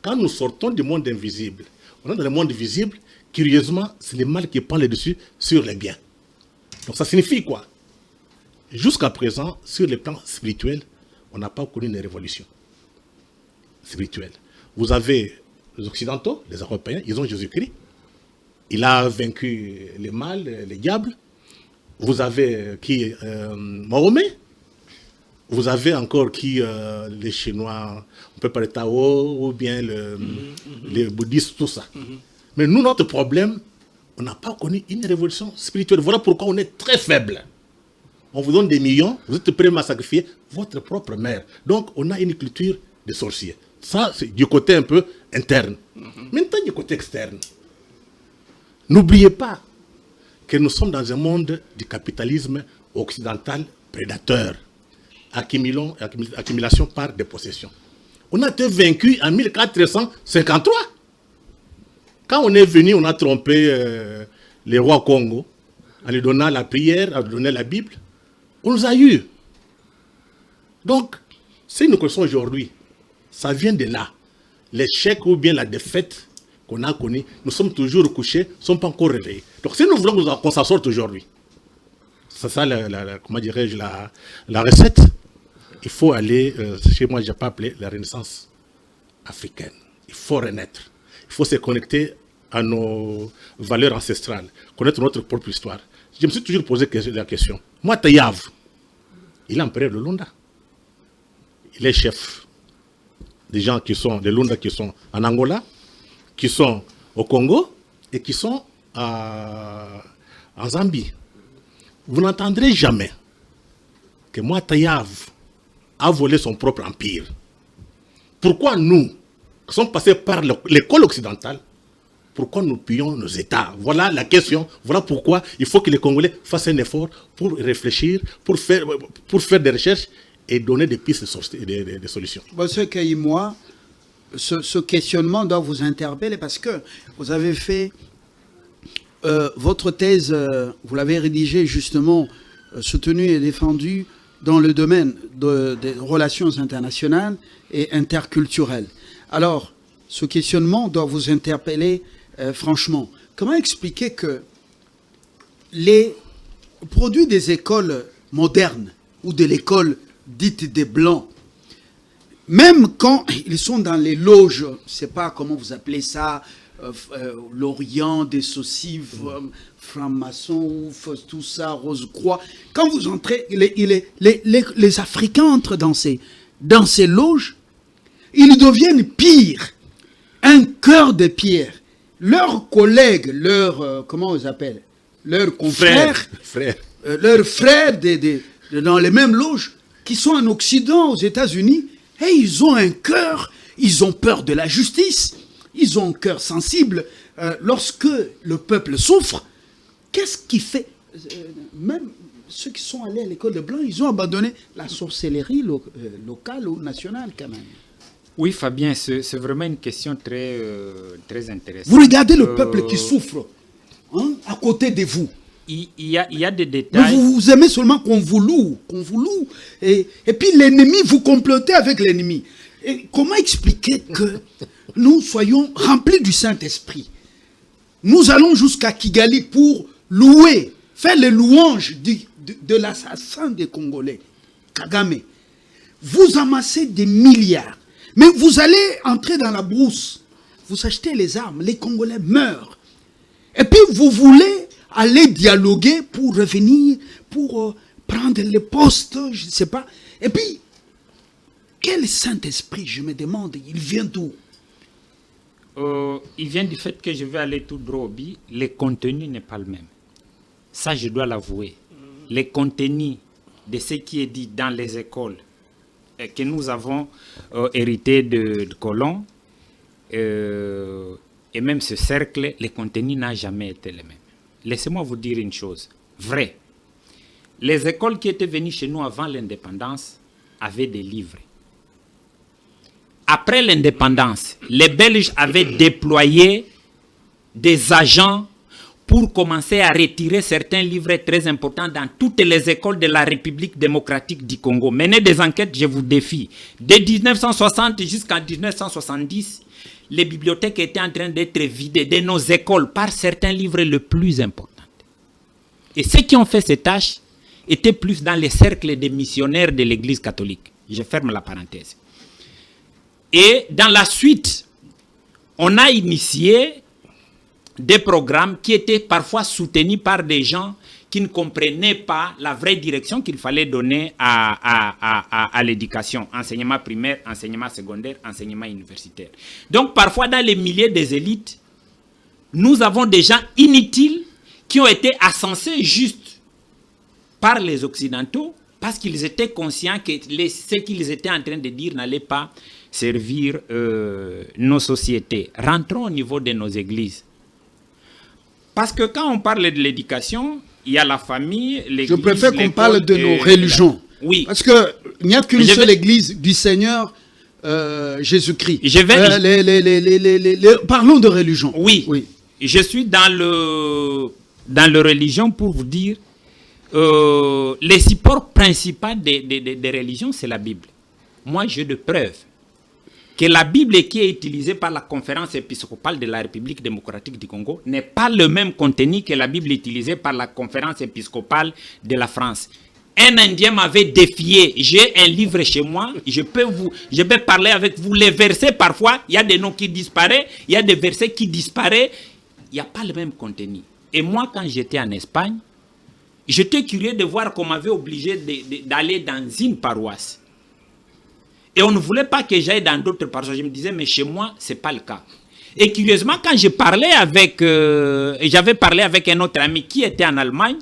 Quand nous sortons du monde invisible, on est dans le monde visible, curieusement, c'est le mal qui prend le dessus sur les biens. Donc ça signifie quoi? Jusqu'à présent, sur le plan spirituel, on n'a pas connu une révolution spirituelle. Vous avez les Occidentaux, les Européens, ils ont Jésus-Christ. Il a vaincu le mal, les diables. Vous avez qui Mahomet. Vous avez encore qui les Chinois, on peut parler Tao, ou bien les bouddhistes, tout ça. Mais nous, notre problème, on n'a pas connu une révolution spirituelle. Voilà pourquoi on est très faible. On vous donne des millions, vous êtes prêts à sacrifier votre propre mère. Donc, on a une culture de sorciers. Ça, c'est du côté un peu interne. Maintenant, du côté externe. N'oubliez pas que nous sommes dans un monde du capitalisme occidental prédateur. Accumulation par dépossession. On a été vaincu en 1453. Quand on est venu, on a trompé les rois Congo en lui donnant la prière, en lui donnant la Bible. On nous a eu. Donc, si nous connaissons aujourd'hui, ça vient de là. L'échec ou bien la défaite qu'on a connue, nous sommes toujours couchés, nous ne sommes pas encore réveillés. Donc, si nous voulons qu'on s'en sorte aujourd'hui, c'est ça, comment dirais-je, la recette. Il faut aller, chez moi, je n'ai pas appelé la renaissance africaine. Il faut renaître. Il faut se connecter à nos valeurs ancestrales, connaître notre propre histoire. Je me suis toujours posé la question. Moi, Tayav, il est empereur de Lunda. Il est chef des gens qui sont, des Lunda qui sont en Angola, qui sont au Congo et qui sont en Zambie. Vous n'entendrez jamais que moi, Tayav, a volé son propre empire. Pourquoi nous, qui sommes passés par l'école occidentale, pourquoi nous pillons nos États? Voilà la question. Voilà pourquoi il faut que les Congolais fassent un effort pour réfléchir, pour faire des recherches et donner des pistes de solutions. Monsieur Kaïmoua, ce questionnement doit vous interpeller parce que vous avez fait votre thèse, vous l'avez rédigée justement, soutenue et défendue dans le domaine des relations internationales et interculturelles. Alors, ce questionnement doit vous interpeller franchement. Comment expliquer que les produit des écoles modernes ou de l'école dite des Blancs, même quand ils sont dans les loges, je ne sais pas comment vous appelez ça, l'Orient, des saucives, francs-maçons, tout ça, Rose-Croix, quand vous entrez, les Africains entrent dans ces loges, ils deviennent pires, un cœur de pierre. Leurs collègues, comment on les appelle, leurs confrères, leurs frères dans les mêmes loges, qui sont en Occident, aux États-Unis, et ils ont un cœur, ils ont peur de la justice, ils ont un cœur sensible. Lorsque le peuple souffre, qu'est-ce qui fait même ceux qui sont allés à l'école de Blanc, ils ont abandonné la sorcellerie locale ou nationale quand même. Oui, Fabien, c'est vraiment une question très, très intéressante. Vous regardez le peuple qui souffre à côté de vous. Il y a des détails. Mais vous aimez seulement qu'on vous loue. Et puis l'ennemi, vous complotez avec l'ennemi. Et comment expliquer que nous soyons remplis du Saint-Esprit? Nous allons jusqu'à Kigali pour louer, faire les louanges de l'assassin des Congolais, Kagame. Vous amassez des milliards. Mais vous allez entrer dans la brousse. Vous achetez les armes. Les Congolais meurent. Et puis vous voulez aller dialoguer pour revenir, pour prendre les postes, je ne sais pas. Et puis, quel Saint-Esprit, je me demande, il vient d'où? Il vient du fait que je vais aller tout droit au but. Le contenu n'est pas le même. Ça, je dois l'avouer. Le contenu de ce qui est dit dans les écoles que nous avons hérité de colons, et même ce cercle, le contenu n'a jamais été le même. Laissez-moi vous dire une chose, vrai. Les écoles qui étaient venues chez nous avant l'indépendance avaient des livres. Après l'indépendance, les Belges avaient déployé des agents pour commencer à retirer certains livres très importants dans toutes les écoles de la République démocratique du Congo. Menez des enquêtes, je vous défie. De 1960 jusqu'en 1970, les bibliothèques étaient en train d'être vidées de nos écoles par certains livres les plus importants. Et ceux qui ont fait ces tâches étaient plus dans les cercles des missionnaires de l'Église catholique. Je ferme la parenthèse. Et dans la suite, on a initié des programmes qui étaient parfois soutenus par des gens qui ne comprenaient pas la vraie direction qu'il fallait donner à l'éducation, enseignement primaire, enseignement secondaire, enseignement universitaire. Donc parfois dans les milieux des élites, nous avons des gens inutiles qui ont été ascensés juste par les Occidentaux parce qu'ils étaient conscients que ce qu'ils étaient en train de dire n'allait pas servir nos sociétés. Rentrons au niveau de nos églises. Parce que quand on parle de l'éducation, il y a la famille, l'église. Je préfère qu'on parle de nos religions. Oui. Parce qu'il n'y a qu'une seule église du Seigneur Jésus-Christ. Parlons de religion. Oui. Je suis dans le religion pour vous dire les supports principaux des religions, c'est la Bible. Moi, j'ai de preuves que la Bible qui est utilisée par la conférence épiscopale de la République démocratique du Congo n'est pas le même contenu que la Bible utilisée par la conférence épiscopale de la France. Un Indien m'avait défié. J'ai un livre chez moi. Je peux parler avec vous. Les versets, parfois, il y a des noms qui disparaissent. Il y a des versets qui disparaissent. Il n'y a pas le même contenu. Et moi, quand j'étais en Espagne, j'étais curieux de voir qu'on m'avait obligé d'aller dans une paroisse. Et on ne voulait pas que j'aille dans d'autres paroisses. Je me disais, mais chez moi, ce n'est pas le cas. Et curieusement, quand j'avais parlé avec un autre ami qui était en Allemagne,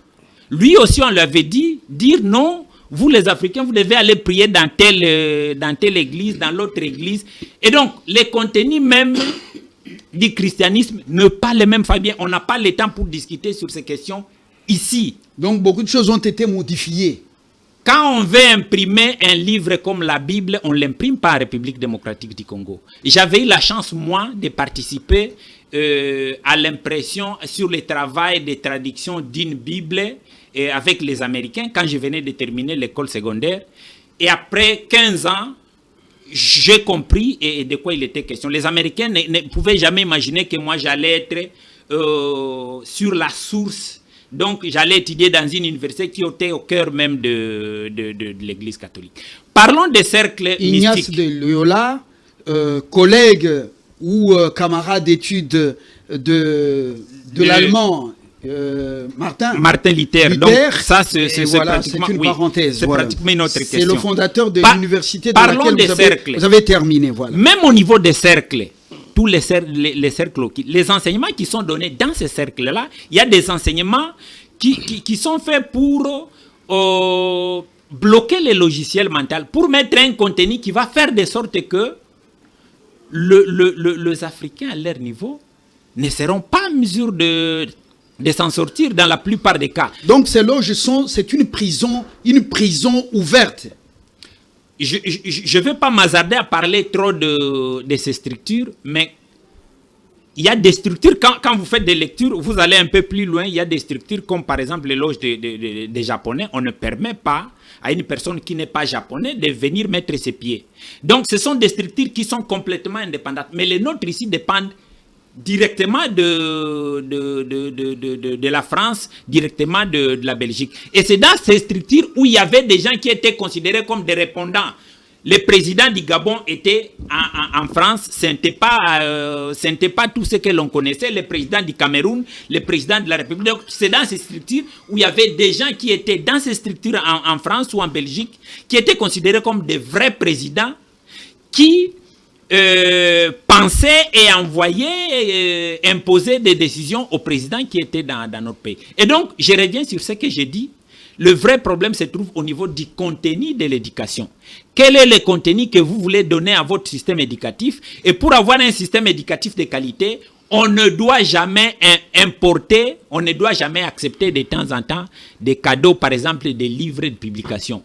lui aussi, on lui avait dire non, vous les Africains, vous devez aller prier dans telle église, dans l'autre église. Et donc, les contenus même du christianisme ne pas les mêmes, Fabien. On n'a pas le temps pour discuter sur ces questions ici. Donc, beaucoup de choses ont été modifiées. Quand on veut imprimer un livre comme la Bible, on ne l'imprime pas en République démocratique du Congo. J'avais eu la chance, moi, de participer à l'impression sur le travail de traduction d'une Bible avec les Américains quand je venais de terminer l'école secondaire. Et après 15 ans, j'ai compris de quoi il était question. Les Américains ne pouvaient jamais imaginer que moi j'allais être sur la source Donc, j'allais étudier dans une université qui était au cœur même de l'Église catholique. Parlons des cercles Ignace mystiques. de Loyola, collègue ou camarade d'études de l'allemand Martin Luther. Donc, ça, c'est voilà, pratiquement, c'est une parenthèse. C'est Voilà. pratiquement une autre question. C'est le fondateur de l'université de parlons laquelle des vous avez terminé. Voilà. Même au niveau des cercles, tous les cercles, les enseignements qui sont donnés dans ces cercles-là, il y a des enseignements qui sont faits pour bloquer les logiciels mentaux, pour mettre un contenu qui va faire de sorte que les Africains, à leur niveau, ne seront pas en mesure de s'en sortir dans la plupart des cas. Donc ces loges c'est une prison ouverte. Je ne vais pas m'hasarder à parler trop de ces structures, mais il y a des structures, quand vous faites des lectures, vous allez un peu plus loin, il y a des structures comme par exemple les loges des Japonais, on ne permet pas à une personne qui n'est pas japonais de venir mettre ses pieds. Donc ce sont des structures qui sont complètement indépendantes, mais les nôtres ici dépendent directement de la France, directement de la Belgique. Et c'est dans ces structures où il y avait des gens qui étaient considérés comme des répondants. Le président du Gabon était en France, ce n'était pas tout ce que l'on connaissait. Le président du Cameroun, le président de la République. Donc, c'est dans ces structures où il y avait des gens qui étaient dans ces structures en France ou en Belgique, qui étaient considérés comme des vrais présidents, qui pensaient et envoyaient, imposaient des décisions aux présidents qui étaient dans notre pays. Et donc, je reviens sur ce que j'ai dit. Le vrai problème se trouve au niveau du contenu de l'éducation. Quel est le contenu que vous voulez donner à votre système éducatif? Et pour avoir un système éducatif de qualité, on ne doit jamais importer, on ne doit jamais accepter de temps en temps des cadeaux, par exemple des livres de publication.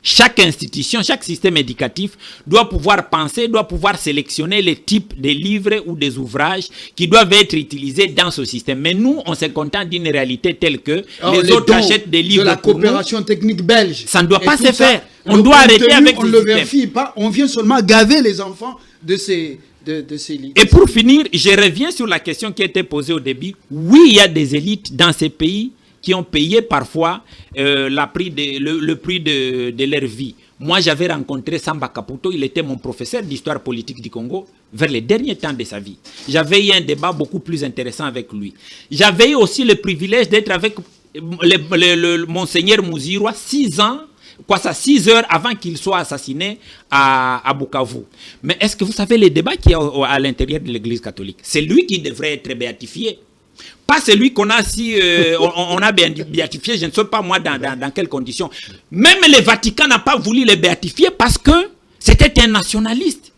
Chaque institution, chaque système éducatif doit pouvoir penser, doit pouvoir sélectionner les types de livres ou des ouvrages qui doivent être utilisés dans ce système. Mais nous, on se contente d'une réalité telle que les autres achètent des livres de la pour coopération nous. technique belge. Ça ne doit pas se faire. On doit arrêter avec on ne le vérifie pas. On vient seulement gaver les enfants de ces livres. Et pour finir, je reviens sur la question qui a été posée au début. Oui, il y a des élites dans ces pays qui ont payé parfois le prix de leur vie. Moi, j'avais rencontré Samba Kaputo, il était mon professeur d'histoire politique du Congo vers les derniers temps de sa vie. J'avais eu un débat beaucoup plus intéressant avec lui. J'avais eu aussi le privilège d'être avec Monseigneur Muzirwa 6 heures avant qu'il soit assassiné à Bukavu. Mais est-ce que vous savez les débats qu'il y a à l'intérieur de l'Église catholique? C'est lui qui devrait être béatifié. Pas celui qu'on a on a béatifié, je ne sais pas moi dans quelles conditions. Même le Vatican n'a pas voulu le béatifier parce que c'était un nationaliste.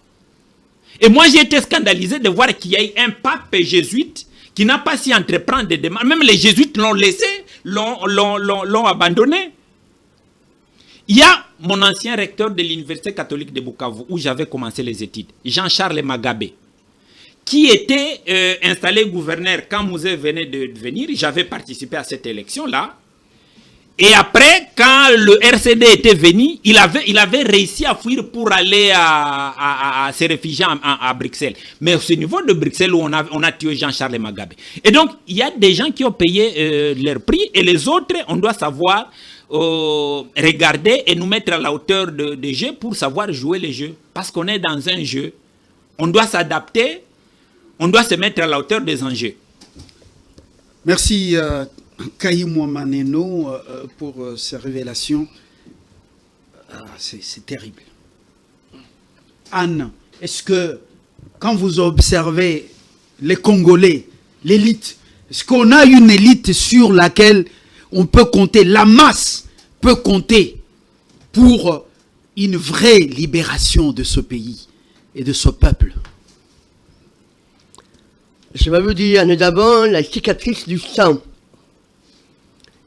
Et moi j'ai été scandalisé de voir qu'il y a eu un pape jésuite qui n'a pas su entreprendre des démarches. Même les jésuites l'ont laissé, l'ont abandonné. Il y a mon ancien recteur de l'université catholique de Bukavu où j'avais commencé les études, Jean-Charles Magabe, qui était installé gouverneur quand Mouzé venait de venir. J'avais participé à cette élection-là. Et après, quand le RCD était venu, il avait réussi à fuir pour aller à se réfugier à Bruxelles. Mais c'est au niveau de Bruxelles où on a tué Jean-Charles Magabe. Et donc, il y a des gens qui ont payé leur prix et les autres, on doit savoir regarder et nous mettre à la hauteur des jeux pour savoir jouer les jeux. Parce qu'on est dans un jeu, on doit s'adapter. On doit se mettre à la hauteur des enjeux. Merci Kaïmou Maneno pour ces révélations. C'est terrible. Anne, est-ce que quand vous observez les Congolais, l'élite, est-ce qu'on a une élite sur laquelle on peut compter, la masse peut compter pour une vraie libération de ce pays et de ce peuple? Je vais vous dire d'abord la cicatrice du sang.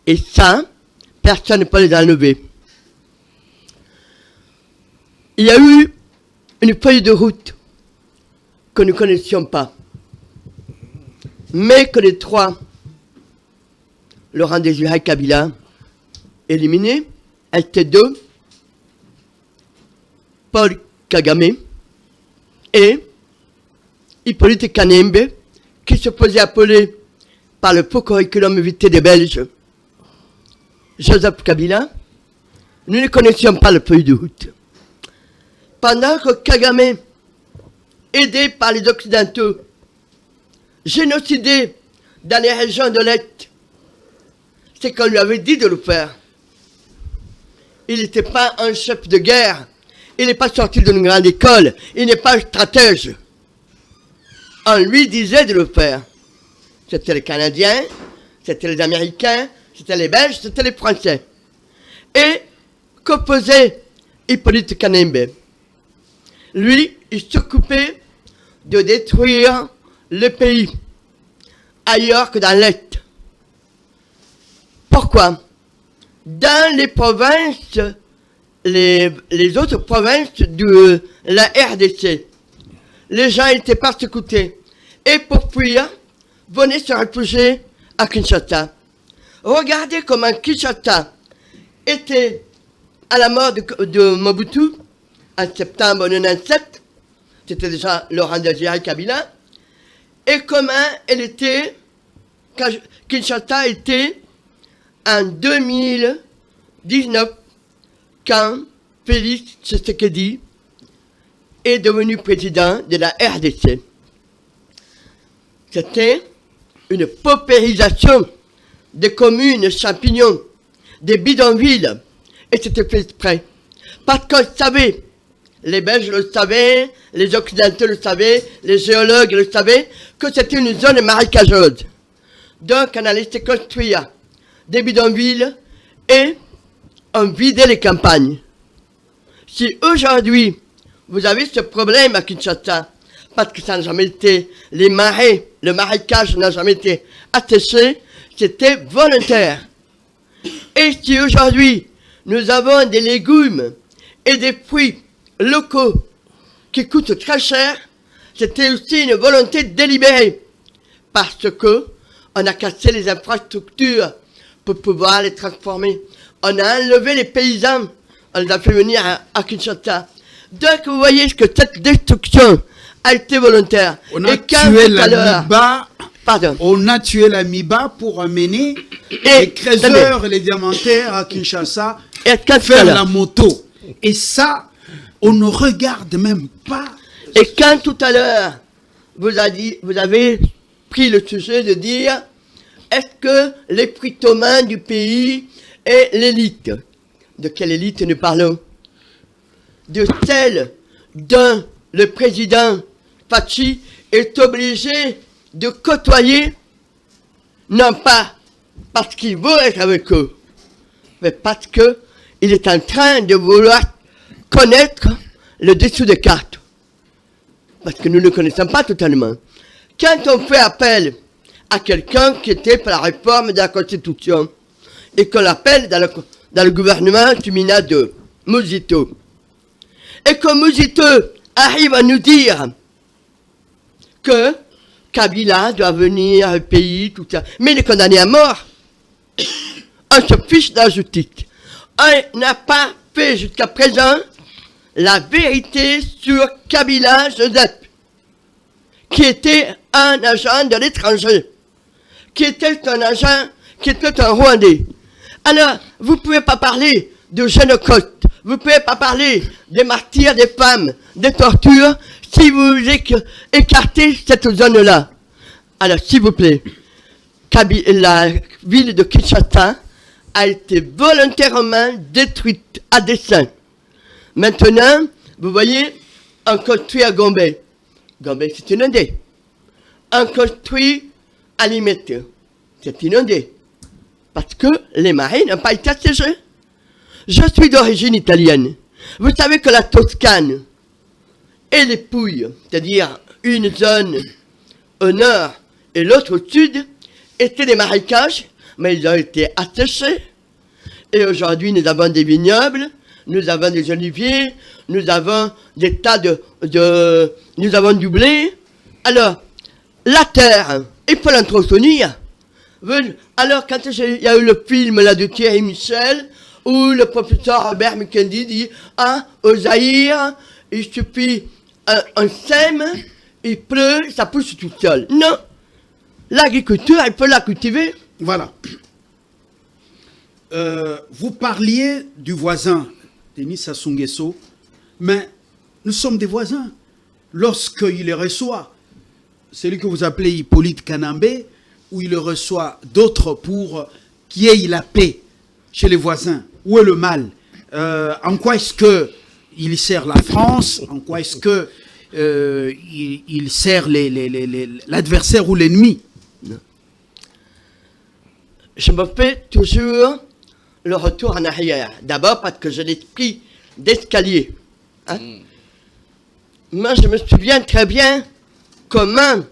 Et ça, personne ne peut les enlever. Il y a eu une feuille de route que nous ne connaissions pas. Mais que les trois, Laurent Désiré Kabila, éliminés, ST2, Paul Kagame et Hippolyte Kanembe, qui se faisait appeler par le faux curriculum vitae des Belges, Joseph Kabila, nous ne connaissions pas le feuille de route. Pendant que Kagame, aidé par les Occidentaux, génocidé dans les régions de l'Est, c'est qu'on lui avait dit de le faire. Il n'était pas un chef de guerre, il n'est pas sorti d'une grande école, il n'est pas un stratège. On lui disait de le faire. C'était les Canadiens, c'était les Américains, c'était les Belges, c'était les Français. Et que faisait Hippolyte Kanembe? Lui, il s'occupait de détruire le pays ailleurs que dans l'Est. Pourquoi? Dans les provinces, les autres provinces de la RDC, les gens étaient persécutés et pour fuir, venaient se réfugier à Kinshasa. Regardez comment Kinshasa était à la mort de Mobutu en septembre 1997, c'était déjà Laurent Désiré Kabila, et comment elle était, Kinshasa était en 2019, quand Félix Tshisekedi est devenu président de la RDC. C'était une paupérisation des communes champignons, des bidonvilles, et c'était fait exprès. Parce qu'on savait, les Belges le savaient, les Occidentaux le savaient, les géologues le savaient, que c'était une zone marécageuse. Donc on allait se construire des bidonvilles et on vidait les campagnes. Si aujourd'hui, vous avez ce problème à Kinshasa, parce que ça n'a jamais été, les marais, le marécage n'a jamais été asséché, c'était volontaire. Et si aujourd'hui, nous avons des légumes et des fruits locaux qui coûtent très cher, c'était aussi une volonté délibérée. Parce que on a cassé les infrastructures pour pouvoir les transformer. On a enlevé les paysans, on les a fait venir à Kinshasa. Donc vous voyez que cette destruction a été volontaire. On a tué la Miba. Pardon. On a tué la Miba pour amener les trésors et les diamantaires à Kinshasa et faire la moto. Et ça, on ne regarde même pas. Et quand tout à l'heure, vous avez pris le sujet de dire, est-ce que les pritomanes du pays est l'élite? De quelle élite nous parlons? De celle dont le président Fachi est obligé de côtoyer, non pas parce qu'il veut être avec eux, mais parce qu'il est en train de vouloir connaître le dessous des cartes. Parce que nous ne connaissons pas totalement. Quand on fait appel à quelqu'un qui était pour la réforme de la Constitution, et qu'on l'appelle dans le gouvernement Tumina de Muzito, et que Muzito arrive à nous dire que Kabila doit venir au pays, tout ça, mais il est condamné à mort, on se fiche de la justice. On n'a pas fait jusqu'à présent la vérité sur Kabila Joseph, qui était un agent de l'étranger, qui était un Rwandais. Alors, vous ne pouvez pas parler de génocide, vous ne pouvez pas parler des martyrs des femmes, des tortures, si vous écartez cette zone-là. Alors, s'il vous plaît, la ville de Kinshasa a été volontairement détruite à dessein. Maintenant, vous voyez, on construit à Gombe. Gombe, c'est inondé. On construit à Limette. C'est inondé. Parce que les marais n'ont pas été assiégés. Je suis d'origine italienne. Vous savez que la Toscane et les Pouilles, c'est-à-dire une zone au nord et l'autre au sud, étaient des marécages, mais ils ont été asséchés. Et aujourd'hui, nous avons des vignobles, nous avons des oliviers, nous avons des tas nous avons du blé. Alors, la terre, il faut l'entretenir. Alors, quand il y a eu le film là de Thierry Michel, où le professeur Robert Mukendi dit, au Zaïre, il suffit un sème, il pleut, ça pousse tout seul. Non. L'agriculture, elle peut la cultiver. Voilà. Vous parliez du voisin, Denis Sassou Nguesso, mais nous sommes des voisins. Lorsqu'il les reçoit, celui que vous appelez Hippolyte Kanambé, où il reçoit d'autres pour qu'il y ait la paix chez les voisins, où est le mal? En quoi est-ce qu'il sert la France? En quoi est-ce que il sert l'adversaire ou l'ennemi? Je me fais toujours le retour en arrière. D'abord parce que j'ai l'esprit d'escalier. Hein? Moi, je me souviens très bien comment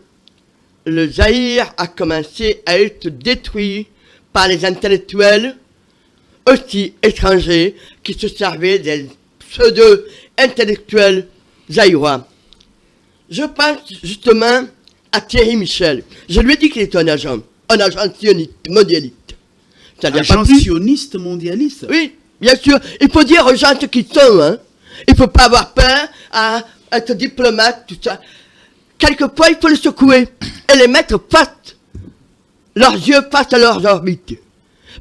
le Zaïre a commencé à être détruit par les intellectuels, aussi étrangers, qui se servaient des pseudo-intellectuels zaïrois. Je pense justement à Thierry Michel. Je lui ai dit qu'il était un agent sioniste, mondialiste. Agent sioniste mondialiste? Oui, bien sûr. Il faut dire aux gens ce qu'ils sont. Hein. Il ne faut pas avoir peur à être diplomate, tout ça. Quelquefois, il faut les secouer et les mettre face, leurs yeux face à leurs orbites.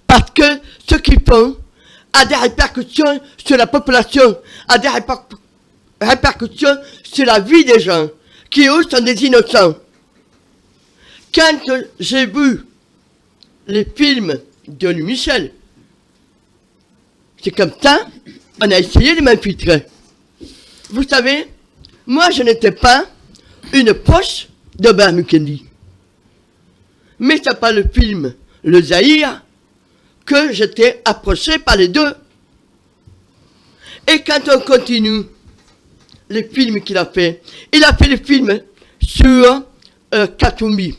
Parce que ce qu'ils font a des répercussions sur la population, a des répercussions sur la vie des gens, qui eux sont des innocents. Quand j'ai vu les films de Louis Michel, c'est comme ça, on a essayé de m'infiltrer. Vous savez, moi je n'étais pas une poche de Mukendi. Mais c'est pas le film Le Zaïre que j'étais approché par les deux. Et quand on continue les films qu'il a fait, il a fait le film sur Katumbi.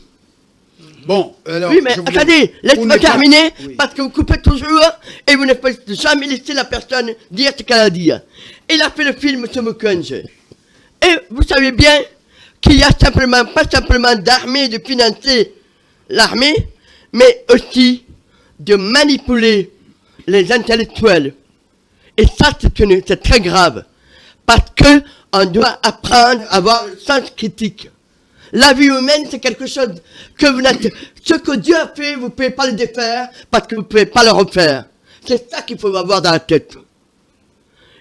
Bon, alors... Oui, mais attendez, laissez-moi terminer, oui. parce que vous coupez toujours, et vous ne faites jamais laisser la personne dire ce qu'elle a à dire. Il a fait le film sur Mukunge. Et vous savez bien qu'il y a simplement, pas simplement d'armée, de financer l'armée, mais aussi de manipuler les intellectuels. Et ça, c'est très grave. Parce que on doit apprendre à avoir le sens critique. La vie humaine, c'est quelque chose que vous n'êtes... Ce que Dieu a fait, vous ne pouvez pas le défaire parce que vous ne pouvez pas le refaire. C'est ça qu'il faut avoir dans la tête.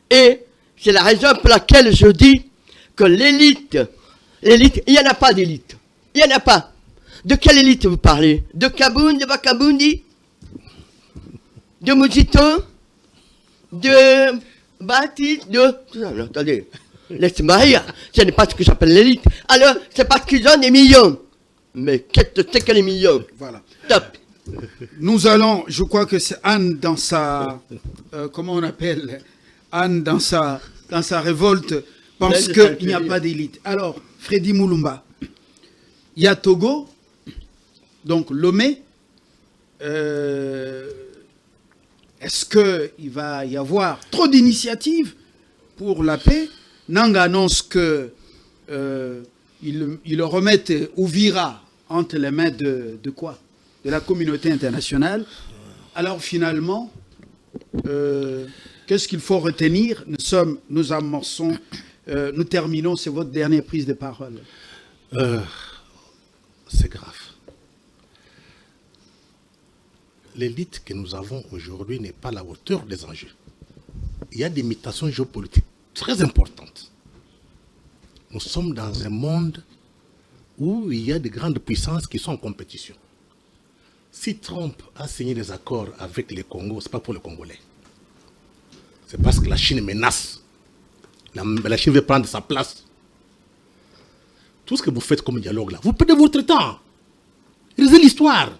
Et c'est la raison pour laquelle je dis que l'élite, il n'y en a pas d'élite. Il n'y en a pas. De quelle élite vous parlez? De Kaboun, de Bakabundi? De Mujito? De Baptiste? Non, attendez. Laisse-moi rire. Ce n'est pas ce que j'appelle l'élite. Alors, c'est parce qu'ils ont des millions. Mais qu'est-ce que c'est que les millions? Voilà. Top. Nous allons, je crois que c'est Anne dans sa... comment on appelle? Anne dans sa révolte pense qu'il n'y a pas d'élite. Alors, Freddy Moulumba, il y a Togo, donc Lomé. Est-ce qu'il va y avoir trop d'initiatives pour la paix? Nanga annonce que il le remette Ouvira entre les mains de quoi? De la communauté internationale. Alors finalement, qu'est-ce qu'il faut retenir? Nous amorçons, nous terminons, c'est votre dernière prise de parole. C'est grave. L'élite que nous avons aujourd'hui n'est pas à la hauteur des enjeux. Il y a des mutations géopolitiques très importantes. Nous sommes dans un monde où il y a de grandes puissances qui sont en compétition. Si Trump a signé des accords avec les Congos, ce n'est pas pour les Congolais. C'est parce que la Chine menace. La Chine veut prendre sa place. Tout ce que vous faites comme dialogue là, vous perdez votre temps. Lisez l'histoire.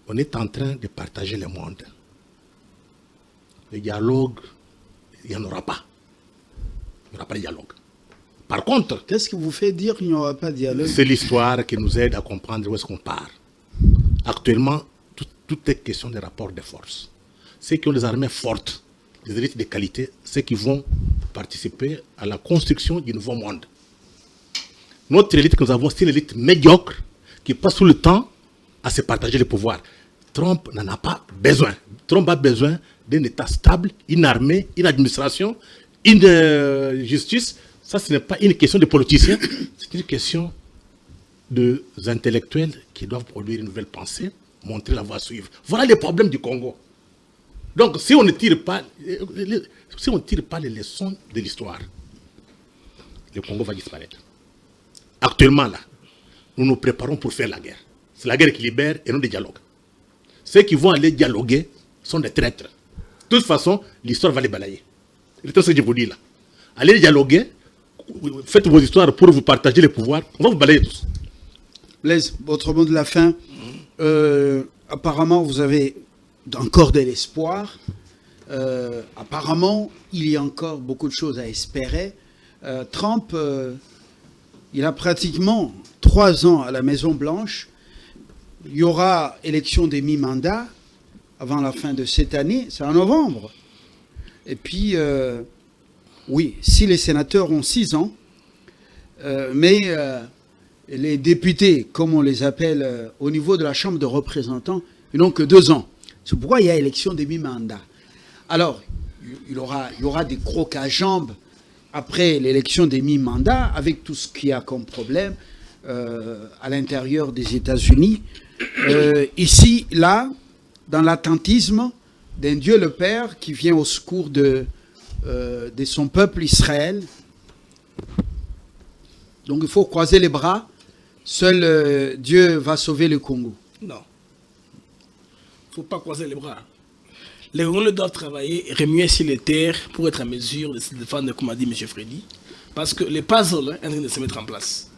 On est en train de partager le monde. Le dialogue, il n'y en aura pas. Il n'y aura pas de dialogue. Par contre, qu'est-ce qui vous fait dire qu'il n'y aura pas de dialogue? C'est l'histoire qui nous aide à comprendre où est-ce qu'on part. Actuellement, tout est question de rapport de force. Ceux qui ont des armées fortes, des élites de qualité, ceux qui vont participer à la construction du nouveau monde. Notre élite que nous avons, c'est une élite médiocre qui passe tout le temps à se partager le pouvoir. Trump n'en a pas besoin. Trump a besoin d'un État stable, une armée, une administration, une justice. Ça, ce n'est pas une question de politiciens, c'est une question des intellectuels qui doivent produire une nouvelle pensée, montrer la voie à suivre. Voilà les problèmes du Congo. Donc, si on ne tire pas, les leçons de l'histoire, le Congo va disparaître. Actuellement, là, nous nous préparons pour faire la guerre. C'est la guerre qui libère et non des dialogues. Ceux qui vont aller dialoguer sont des traîtres. De toute façon, l'histoire va les balayer. C'est tout ce que je vous dis là. Allez dialoguer, faites vos histoires pour vous partager les pouvoirs, on va vous balayer tous. Blaise, votre mot de la fin. Apparemment, vous avez encore de l'espoir. Apparemment, il y a encore beaucoup de choses à espérer. Trump, il a pratiquement 3 ans à la Maison-Blanche. Il y aura élection des mi-mandats avant la fin de cette année. C'est en novembre. Et puis, oui, si les sénateurs ont 6 ans, mais les députés, comme on les appelle au niveau de la Chambre de représentants, ils n'ont que 2 ans. C'est pourquoi il y a élection des mi-mandats. Alors, il y aura des crocs à jambes après l'élection des mi-mandats, avec tout ce qu'il y a comme problème à l'intérieur des États-Unis. Ici, là, dans l'attentisme d'un Dieu le Père qui vient au secours de son peuple Israël. Donc il faut croiser les bras. Seul Dieu va sauver le Congo. Non. Il ne faut pas croiser les bras. Les Congolais doivent travailler et remuer sur les terres pour être en mesure de se défendre, comme a dit M. Freddy. Parce que les puzzles sont en train de se mettre en place.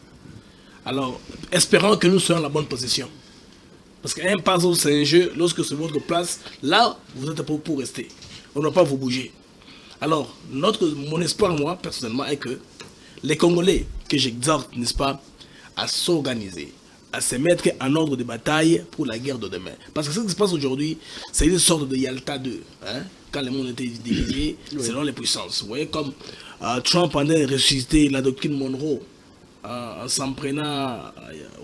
Alors, espérons que nous soyons en la bonne position. Parce qu'un puzzle, c'est un jeu, lorsque c'est votre place, là, vous êtes pour rester. On ne va pas vous bouger. Alors, mon espoir, moi, personnellement, est que les Congolais, que j'exhorte, n'est-ce pas, à s'organiser, à se mettre en ordre de bataille pour la guerre de demain. Parce que ce qui se passe aujourd'hui, c'est une sorte de Yalta 2. Hein, quand le monde était divisé, selon les puissances. Vous voyez, comme Trump en a ressuscité la doctrine Monroe, en s'en prenant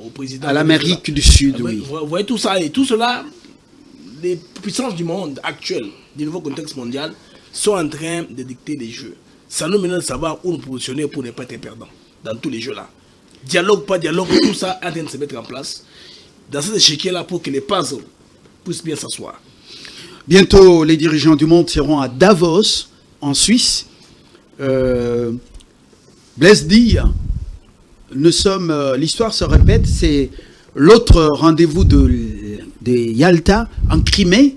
au président. À l'Amérique du Sud, oui. Vous voyez tout ça, et tout cela, les puissances du monde actuel, du nouveau contexte mondial, sont en train de dicter les jeux. Ça nous mène à savoir où nous positionner pour ne pas être perdants dans tous les jeux-là. Dialogue, pas dialogue, tout ça est en train de se mettre en place dans cet échiquier-là pour que les puzzles puissent bien s'asseoir. Bientôt, les dirigeants du monde seront à Davos, en Suisse. Blaise dit, l'histoire se répète, c'est l'autre rendez-vous de Yalta en Crimée.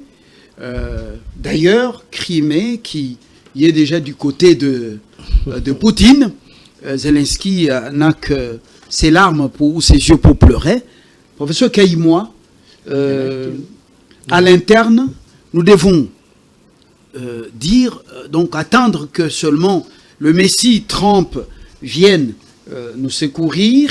D'ailleurs, Crimée qui est déjà du côté de Poutine. Zelensky n'a que ses larmes ou ses yeux pour pleurer. Professeur Caïmois, à l'interne, nous devons attendre que seulement le Messie Trump vienne nous secourir.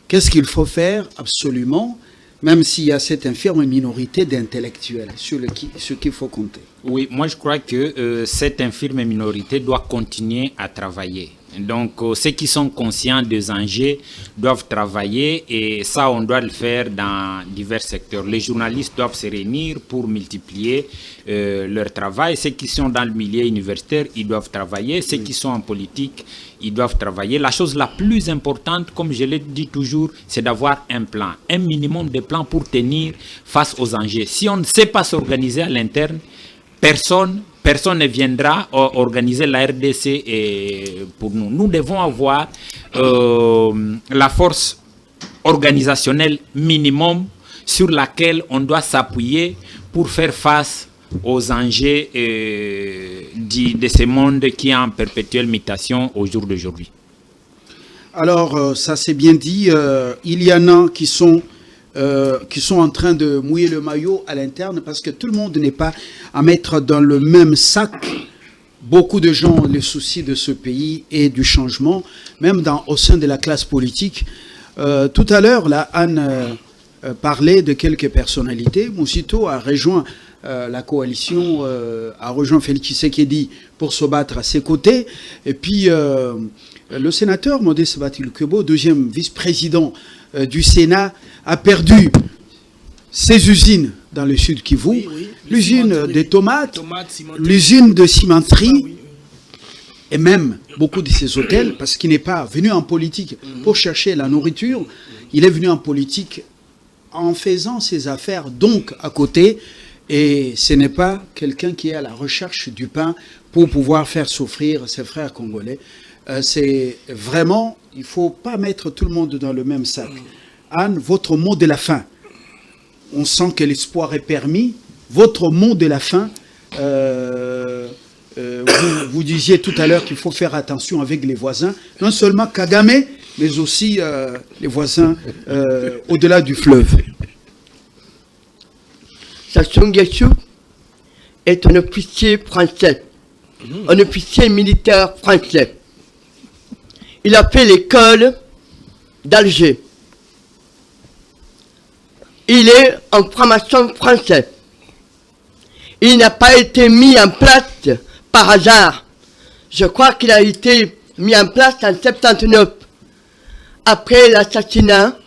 Qu'est-ce qu'il faut faire absolument, même s'il y a cette infirme minorité d'intellectuels sur ce qu'il faut compter? Oui, moi je crois que cette infirme minorité doit continuer à travailler. Donc ceux qui sont conscients des enjeux doivent travailler, et ça on doit le faire dans divers secteurs. Les journalistes doivent se réunir pour multiplier leur travail. Ceux qui sont dans le milieu universitaire, ils doivent travailler. Ceux qui sont en politique, ils doivent travailler. La chose la plus importante, comme je l'ai dit toujours, c'est d'avoir un plan, un minimum de plans pour tenir face aux enjeux. Si on ne sait pas s'organiser à l'interne, personne ne viendra organiser la RDC pour nous. Nous devons avoir la force organisationnelle minimum sur laquelle on doit s'appuyer pour faire face aux enjeux de ce monde qui est en perpétuelle mutation au jour d'aujourd'hui. Alors, ça c'est bien dit. Il y en a qui sont en train de mouiller le maillot à l'interne, parce que tout le monde n'est pas à mettre dans le même sac. Beaucoup de gens ont les soucis de ce pays et du changement, même au sein de la classe politique. Tout à l'heure, là, Anne parlait de quelques personnalités. Moussito a rejoint la coalition, a rejoint Félix Tshisekedi pour se battre à ses côtés. Et puis, le sénateur Modeste Batilukebo, deuxième vice-président du Sénat, a perdu ses usines dans le sud Kivu, oui, l'usine des tomates, l'usine de cimenterie, et même beaucoup de ses hôtels, parce qu'il n'est pas venu en politique pour chercher la nourriture. il est venu en politique en faisant ses affaires donc à côté, et ce n'est pas quelqu'un qui est à la recherche du pain pour pouvoir faire souffrir ses frères congolais. C'est vraiment, il ne faut pas mettre tout le monde dans le même sac. Anne, votre mot de la fin. On sent que l'espoir est permis. Votre mot de la fin, vous disiez tout à l'heure qu'il faut faire attention avec les voisins, non seulement Kagame, mais aussi les voisins au-delà du fleuve. Sassou Nguesso est un officier français, un officier militaire français. Il a fait l'école d'Alger. Il est un franc-maçon français. Il n'a pas été mis en place par hasard. Je crois qu'il a été mis en place en 79. Après l'assassinat,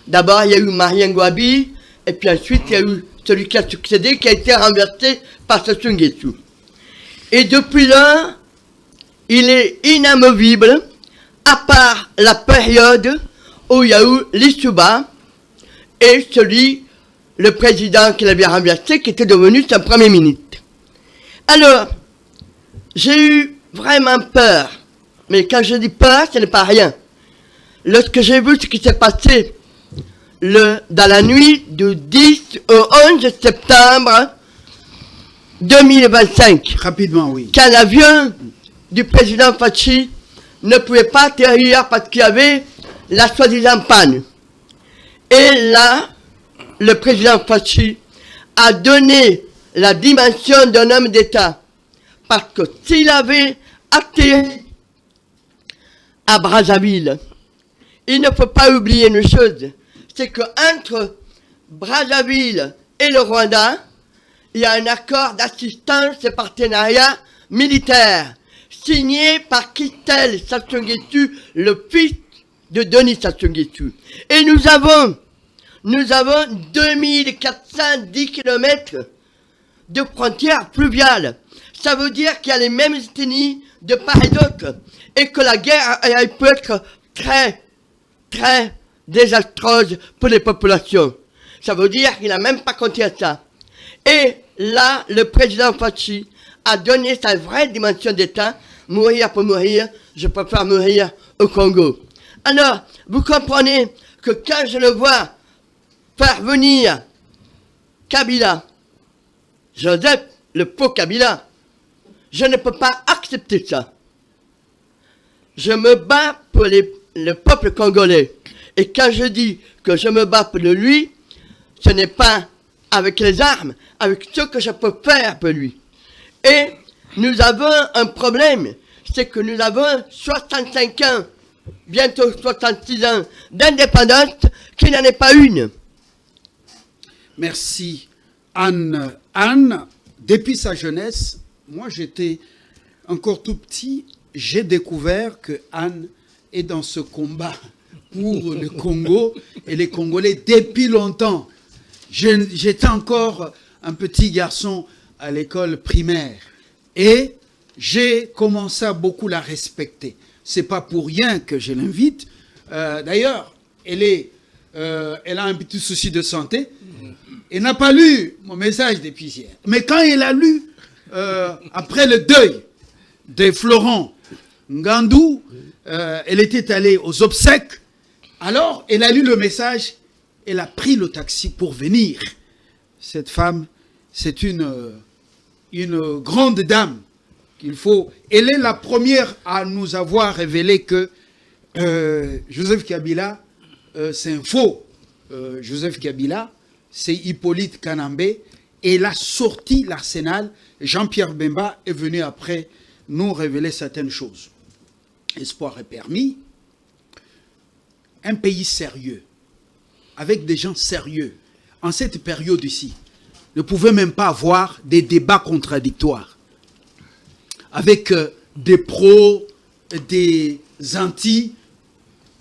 d'abord il y a eu Marien Ngouabi, et puis ensuite il y a eu celui qui a succédé, qui a été renversé par Sassou Nguesso. Et depuis là, il est inamovible, à part la période où il y a eu l'Issouba, et le président qui l'avait renversé, qui était devenu son premier ministre. Alors, j'ai eu vraiment peur. Mais quand je dis peur, ce n'est pas rien. Lorsque j'ai vu ce qui s'est passé dans la nuit du 10 au 11 septembre 2025. Rapidement, oui. Qu'un avion du président Fachi ne pouvait pas atterrir parce qu'il y avait la soi-disant panne. Et là, le président Fachi a donné la dimension d'un homme d'État. Parce que s'il avait atterri à Brazzaville, il ne faut pas oublier une chose, c'est qu'entre Brazzaville et le Rwanda, il y a un accord d'assistance et partenariat militaire signé par Kistel Sassou Nguesso, le fils de Denis Sassou Nguesso. Et nous avons 2410 km de frontières fluviales. Ça veut dire qu'il y a les mêmes ethnies de part et d'autre. Et que la guerre elle peut être très, très désastreuse pour les populations. Ça veut dire qu'il n'a même pas compté à ça. Et là, le président Fachi a donné sa vraie dimension d'État. Mourir pour mourir, je préfère mourir au Congo. Alors, vous comprenez que quand je le vois faire venir Kabila, Joseph, le faux Kabila, je ne peux pas accepter ça. Je me bats pour le peuple congolais. Et quand je dis que je me bats pour lui, ce n'est pas avec les armes, avec ce que je peux faire pour lui. Et nous avons un problème, c'est que nous avons 65 ans, bientôt 66 ans d'indépendance, qui n'en est pas une. Merci Anne. Anne, depuis sa jeunesse, moi j'étais encore tout petit, j'ai découvert que Anne est dans ce combat pour le Congo et les Congolais depuis longtemps. J'étais encore un petit garçon à l'école primaire et j'ai commencé à beaucoup la respecter. C'est pas pour rien que je l'invite. D'ailleurs, elle a un petit souci de santé. Elle n'a pas lu mon message depuis hier. Mais quand elle a lu, après le deuil de Florent Ngandou, elle était allée aux obsèques. Alors, elle a lu le message, elle a pris le taxi pour venir. Cette femme, c'est une grande dame qu'il faut. Elle est la première à nous avoir révélé que Joseph Kabila, c'est un faux. Joseph Kabila, c'est Hippolyte Kanambe. Et elle a sorti l'arsenal. Jean-Pierre Bemba est venu après nous révéler certaines choses. Espoir est permis. Un pays sérieux, avec des gens sérieux, en cette période ici, ne pouvait même pas avoir des débats contradictoires. Avec des pros, des anti,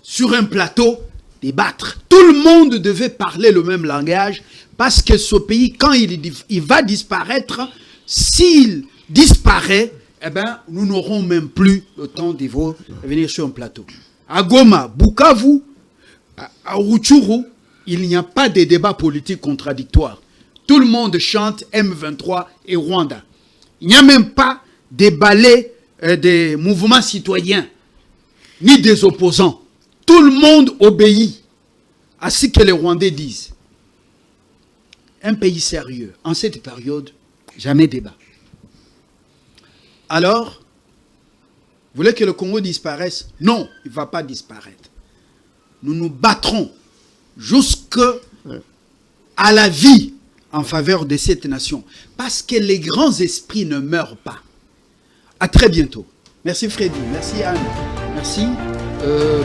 sur un plateau, débattre. Tout le monde devait parler le même langage, parce que ce pays, quand il va disparaître, s'il disparaît, eh ben, nous n'aurons même plus le temps de venir sur un plateau. À Goma, Bukavu, À Rutshuru, il n'y a pas de débat politique contradictoire. Tout le monde chante M23 et Rwanda. Il n'y a même pas des ballets des mouvements citoyens, ni des opposants. Tout le monde obéit à ce que les Rwandais disent. Un pays sérieux, en cette période, jamais débat. Alors, vous voulez que le Congo disparaisse? Non, il ne va pas disparaître. Nous nous battrons jusqu'à la vie en faveur de cette nation. Parce que les grands esprits ne meurent pas. À très bientôt. Merci Freddy, merci Anne, merci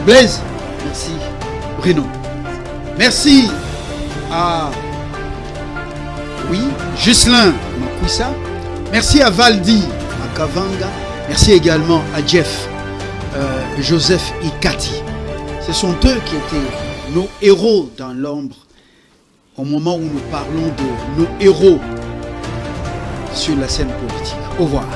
Blaise, merci Bruno. Merci à Ghislain Makwissa. Merci à Valdi Makavanga. Merci également à Jeff Joseph Ikati. Ce sont eux qui étaient nos héros dans l'ombre au moment où nous parlons de nos héros sur la scène politique. Au revoir.